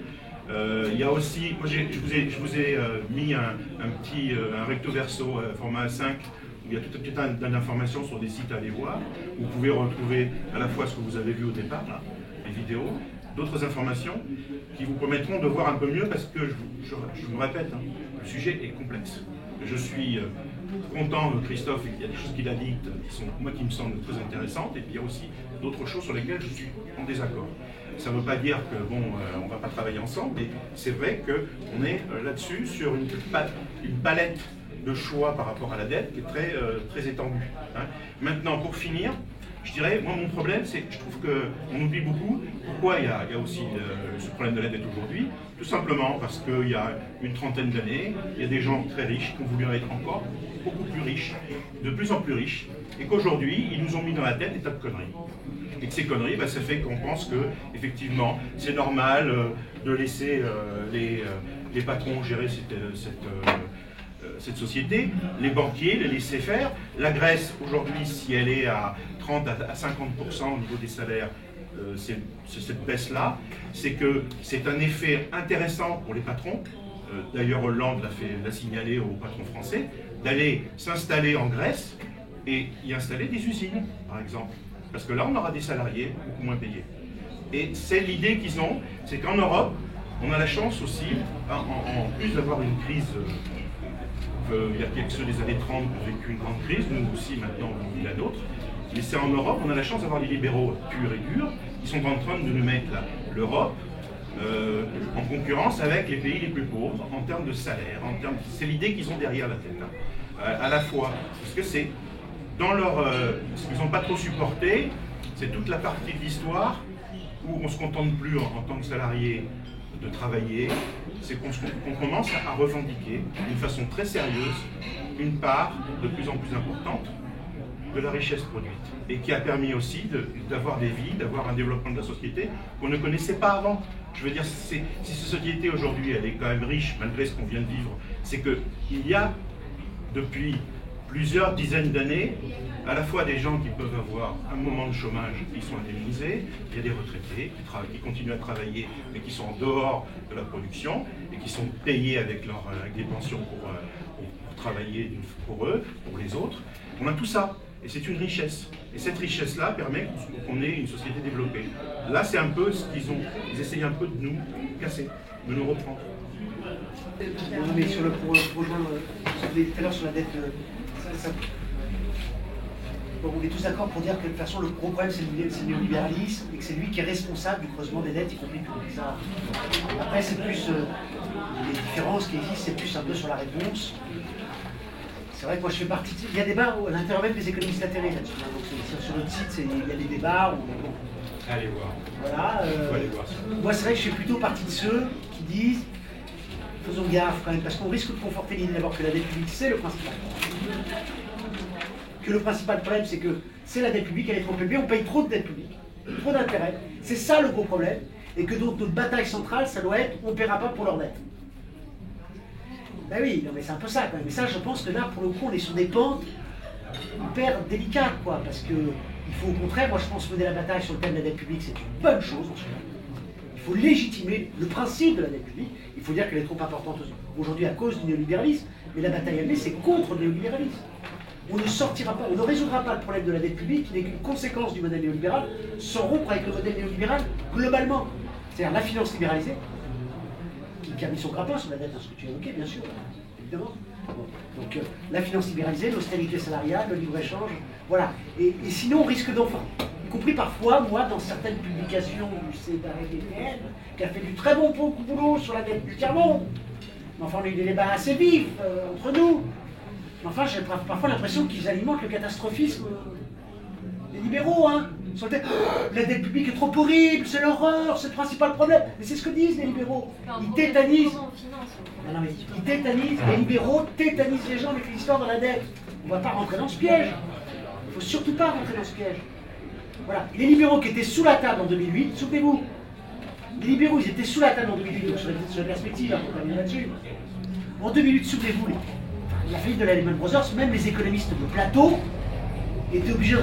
Il y a aussi, moi je vous ai mis un recto verso format A5, il y a tout un tas d'informations sur des sites à aller voir. Vous pouvez retrouver à la fois ce que vous avez vu au départ, là, les vidéos, d'autres informations qui vous permettront de voir un peu mieux parce que, je me répète, hein, le sujet est complexe. Je suis content de Christophe, il y a des choses qu'il a dites qui me semblent très intéressantes, et puis il y a aussi d'autres choses sur lesquelles je suis en désaccord. Ça ne veut pas dire que on ne va pas travailler ensemble, mais c'est vrai qu'on est là-dessus sur une palette de choix par rapport à la dette qui est très étendue. Hein. Maintenant, pour finir, je dirais, moi mon problème, c'est que je trouve qu'on oublie beaucoup. Pourquoi il y a aussi ce problème de la dette aujourd'hui? Tout simplement parce qu'il y a une trentaine d'années, il y a des gens très riches qui ont voulu être encore beaucoup plus riches, de plus en plus riches, et qu'aujourd'hui, ils nous ont mis dans la tête des tas de conneries. Et que ces conneries, ça fait qu'on pense que, effectivement, c'est normal de laisser les patrons gérer cette société, les banquiers, les laisser faire. La Grèce, aujourd'hui, si elle est à 30 à 50% au niveau des salaires, c'est cette baisse-là. C'est que c'est un effet intéressant pour les patrons. D'ailleurs, Hollande l'a signalé aux patrons français, d'aller s'installer en Grèce et y installer des usines, par exemple. Parce que là, on aura des salariés beaucoup moins payés. Et c'est l'idée qu'ils ont, c'est qu'en Europe, on a la chance aussi, en plus d'avoir une crise, il y a que ceux des années 30 qui ont vécu une grande crise, nous aussi maintenant, il y a d'autres, mais c'est en Europe, on a la chance d'avoir des libéraux purs et durs, qui sont en train de nous mettre l'Europe en concurrence avec les pays les plus pauvres, en termes de salaire, c'est l'idée qu'ils ont derrière la tête, hein. À la fois, parce que c'est dans ce qu'ils n'ont pas trop supporté, c'est toute la partie de l'histoire où on ne se contente plus en tant que salarié de travailler, c'est qu'on commence à revendiquer d'une façon très sérieuse une part de plus en plus importante de la richesse produite et qui a permis aussi d'avoir des vies, d'avoir un développement de la société qu'on ne connaissait pas avant. Je veux dire, si cette société aujourd'hui elle est quand même riche malgré ce qu'on vient de vivre, c'est qu'il y a depuis plusieurs dizaines d'années, à la fois des gens qui peuvent avoir un moment de chômage, qui sont indemnisés, il y a des retraités qui continuent à travailler, mais qui sont en dehors de la production, et qui sont payés avec des pensions pour travailler pour eux, pour les autres. On a tout ça, et c'est une richesse. Et cette richesse-là permet qu'on ait une société développée. Là, c'est un peu ce ils essayent un peu de nous casser, de nous reprendre. Non, mais pour rejoindre tout à l'heure sur la dette, bon, on est tous d'accord pour dire que de toute façon le gros problème c'est le néolibéralisme et que c'est lui qui est responsable du creusement des dettes, y compris publiques. Ça. Après c'est plus les différences qui existent, c'est plus un peu sur la réponse. C'est vrai que moi je fais partie. Il y a des débats à l'intérieur même des économistes atterrés là-dessus. Hein, donc sur notre site il y a des débats. Bon. Allez voir. Voilà. Allez voir. Moi c'est vrai que je fais plutôt partie de ceux qui disent faisons gaffe quand même, parce qu'on risque de conforter l'idée d'abord que la dette publique c'est le principal. Que le principal problème c'est que c'est la dette publique, elle est trop élevée, on paye trop de dette publique, trop d'intérêts. C'est ça le gros problème. Et que donc notre bataille centrale, ça doit être on ne paiera pas pour leur dette. Ben oui, non mais c'est un peu ça quand même. Mais ça je pense que là pour le coup on est sur des pentes hyper délicates quoi, parce que il faut au contraire, moi je pense mener la bataille sur le thème de la dette publique, c'est une bonne chose en ce moment. Il faut légitimer le principe de la dette publique, il faut dire qu'elle est trop importante aujourd'hui à cause du néolibéralisme, mais la bataille à mener c'est contre le néolibéralisme. On ne sortira pas, on ne résoudra pas le problème de la dette publique qui n'est qu'une conséquence du modèle néolibéral, sans rompre avec le modèle néolibéral globalement. C'est-à-dire la finance libéralisée, qui a mis son grappin sur la dette, ce que tu as évoqué, bien sûr, évidemment. Bon. Donc la finance libéralisée, l'austérité salariale, le libre-échange, voilà. Et sinon, on risque d'enfants. Y compris parfois, moi, dans certaines publications du CEDAREDN, qui a fait du très bon boulot sur la dette du tiers-monde. Mais enfin, on a eu des débats assez vifs entre nous. Mais enfin, j'ai parfois l'impression qu'ils alimentent le catastrophisme des libéraux, hein. Sur le la dette publique est trop horrible, c'est l'horreur, c'est le principal problème. Mais c'est ce que disent les libéraux. Ils tétanisent. Non, mais ils tétanisent, les libéraux tétanisent les gens avec l'histoire de la dette. On ne va pas rentrer dans ce piège. Il ne faut surtout pas rentrer dans ce piège. Voilà. Les libéraux qui étaient sous la table en 2008, souvenez-vous, les libéraux, ils étaient sous la table en 2008, donc sur la perspective, on va là-dessus. En 2008, souvenez-vous, la faillite de la Lehman Brothers, même les économistes de plateau étaient obligés de...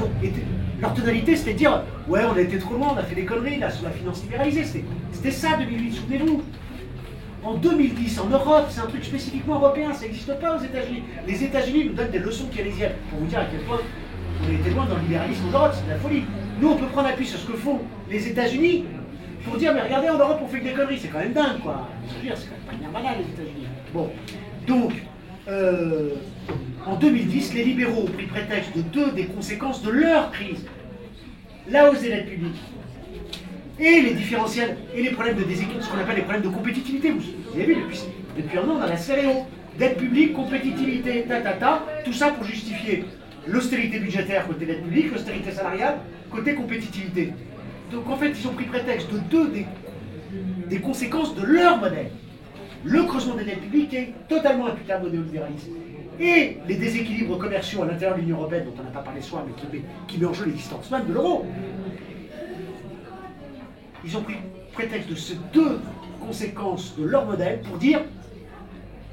Leur tonalité, c'était de dire « Ouais, on a été trop loin, on a fait des conneries, là, sous la finance libéralisée. » C'était ça, 2008, souvenez-vous. En 2010, en Europe, c'est un truc spécifiquement européen, ça n'existe pas aux États-Unis. Les États-Unis nous donnent des leçons keynésiennes pour vous dire à quel point on était loin dans le libéralisme en Europe, c'est de la folie. Nous, on peut prendre appui sur ce que font les États-Unis pour dire « Mais regardez, en Europe, on fait que des conneries. » C'est quand même dingue, quoi. Je veux dire, c'est quand même pas bien banal, les États-Unis. Bon, donc... en 2010, les libéraux ont pris prétexte de deux des conséquences de leur crise, la hausse des dettes publiques et les différentiels et les problèmes de déséquilibre, ce qu'on appelle les problèmes de compétitivité. Vous avez vu, depuis un an, on a la CREO, dette publique, compétitivité, tout ça pour justifier l'austérité budgétaire côté dette publique, l'austérité salariale côté compétitivité. Donc en fait, ils ont pris prétexte de deux des conséquences de leur modèle. Le creusement des dettes publiques est totalement imputable au néolibéralisme. Et les déséquilibres commerciaux à l'intérieur de l'Union européenne, dont on n'a pas parlé ce soir, mais qui met en jeu l'existence même de l'euro. Ils ont pris prétexte de ces deux conséquences de leur modèle pour dire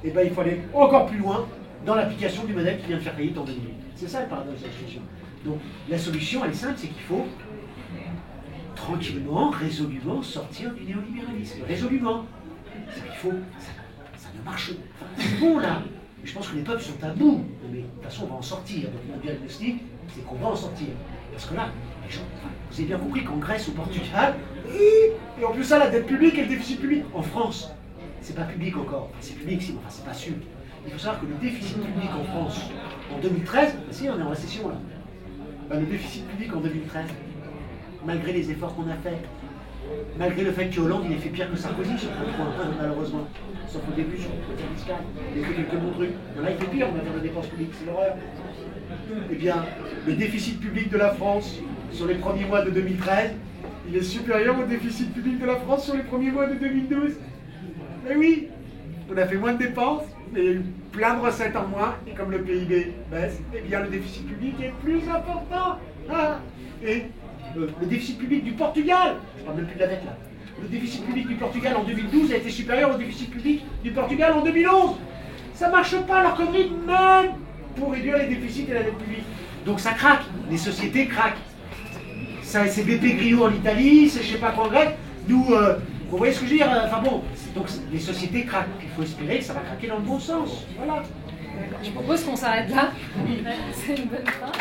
eh ben, il faut aller encore plus loin dans l'application du modèle qui vient de faire faillite en 2008. C'est ça le paradoxe de la solution. Donc la solution, elle est simple, c'est qu'il faut tranquillement, résolument sortir du néolibéralisme. Résolument. Il faut, ça ne marche pas. C'est bon là, mais je pense que les peuples sont à bout. Mais de toute façon, on va en sortir. Donc mon diagnostic, c'est qu'on va en sortir. Parce que là, les gens, vous avez bien compris qu'en Grèce, au Portugal, et en plus ça, la dette publique et le déficit public. En France, c'est pas public encore. Enfin, c'est public, si, enfin c'est pas sûr. Il faut savoir que le déficit public en France, en 2013, si on est en récession là, ben, le déficit public en 2013, malgré les efforts qu'on a faits, malgré le fait que Hollande il ait fait pire que Sarkozy sur le point, malheureusement. Sauf au début sur le côté fiscal. Il a fait quelques bons trucs. Là il fait pire en matière de dépenses publiques, c'est l'horreur. Eh bien, le déficit public de la France sur les premiers mois de 2013, il est supérieur au déficit public de la France sur les premiers mois de 2012. Eh oui, on a fait moins de dépenses, mais il y a eu plein de recettes en moins, et comme le PIB baisse, eh bien le déficit public est plus important. Ah, et le déficit public du Portugal, je ne parle même plus de la dette là, le déficit public du Portugal en 2012 a été supérieur au déficit public du Portugal en 2011. Ça marche pas leur connerie, même pour réduire les déficits et la dette publique. Donc ça craque, les sociétés craquent. Ça, c'est BP Grillo en Italie, c'est je sais pas quoi en Grèce. Nous, vous voyez ce que je veux dire? Enfin bon, donc les sociétés craquent. Il faut espérer que ça va craquer dans le bon sens. Voilà. Je propose qu'on s'arrête là. C'est une bonne fin.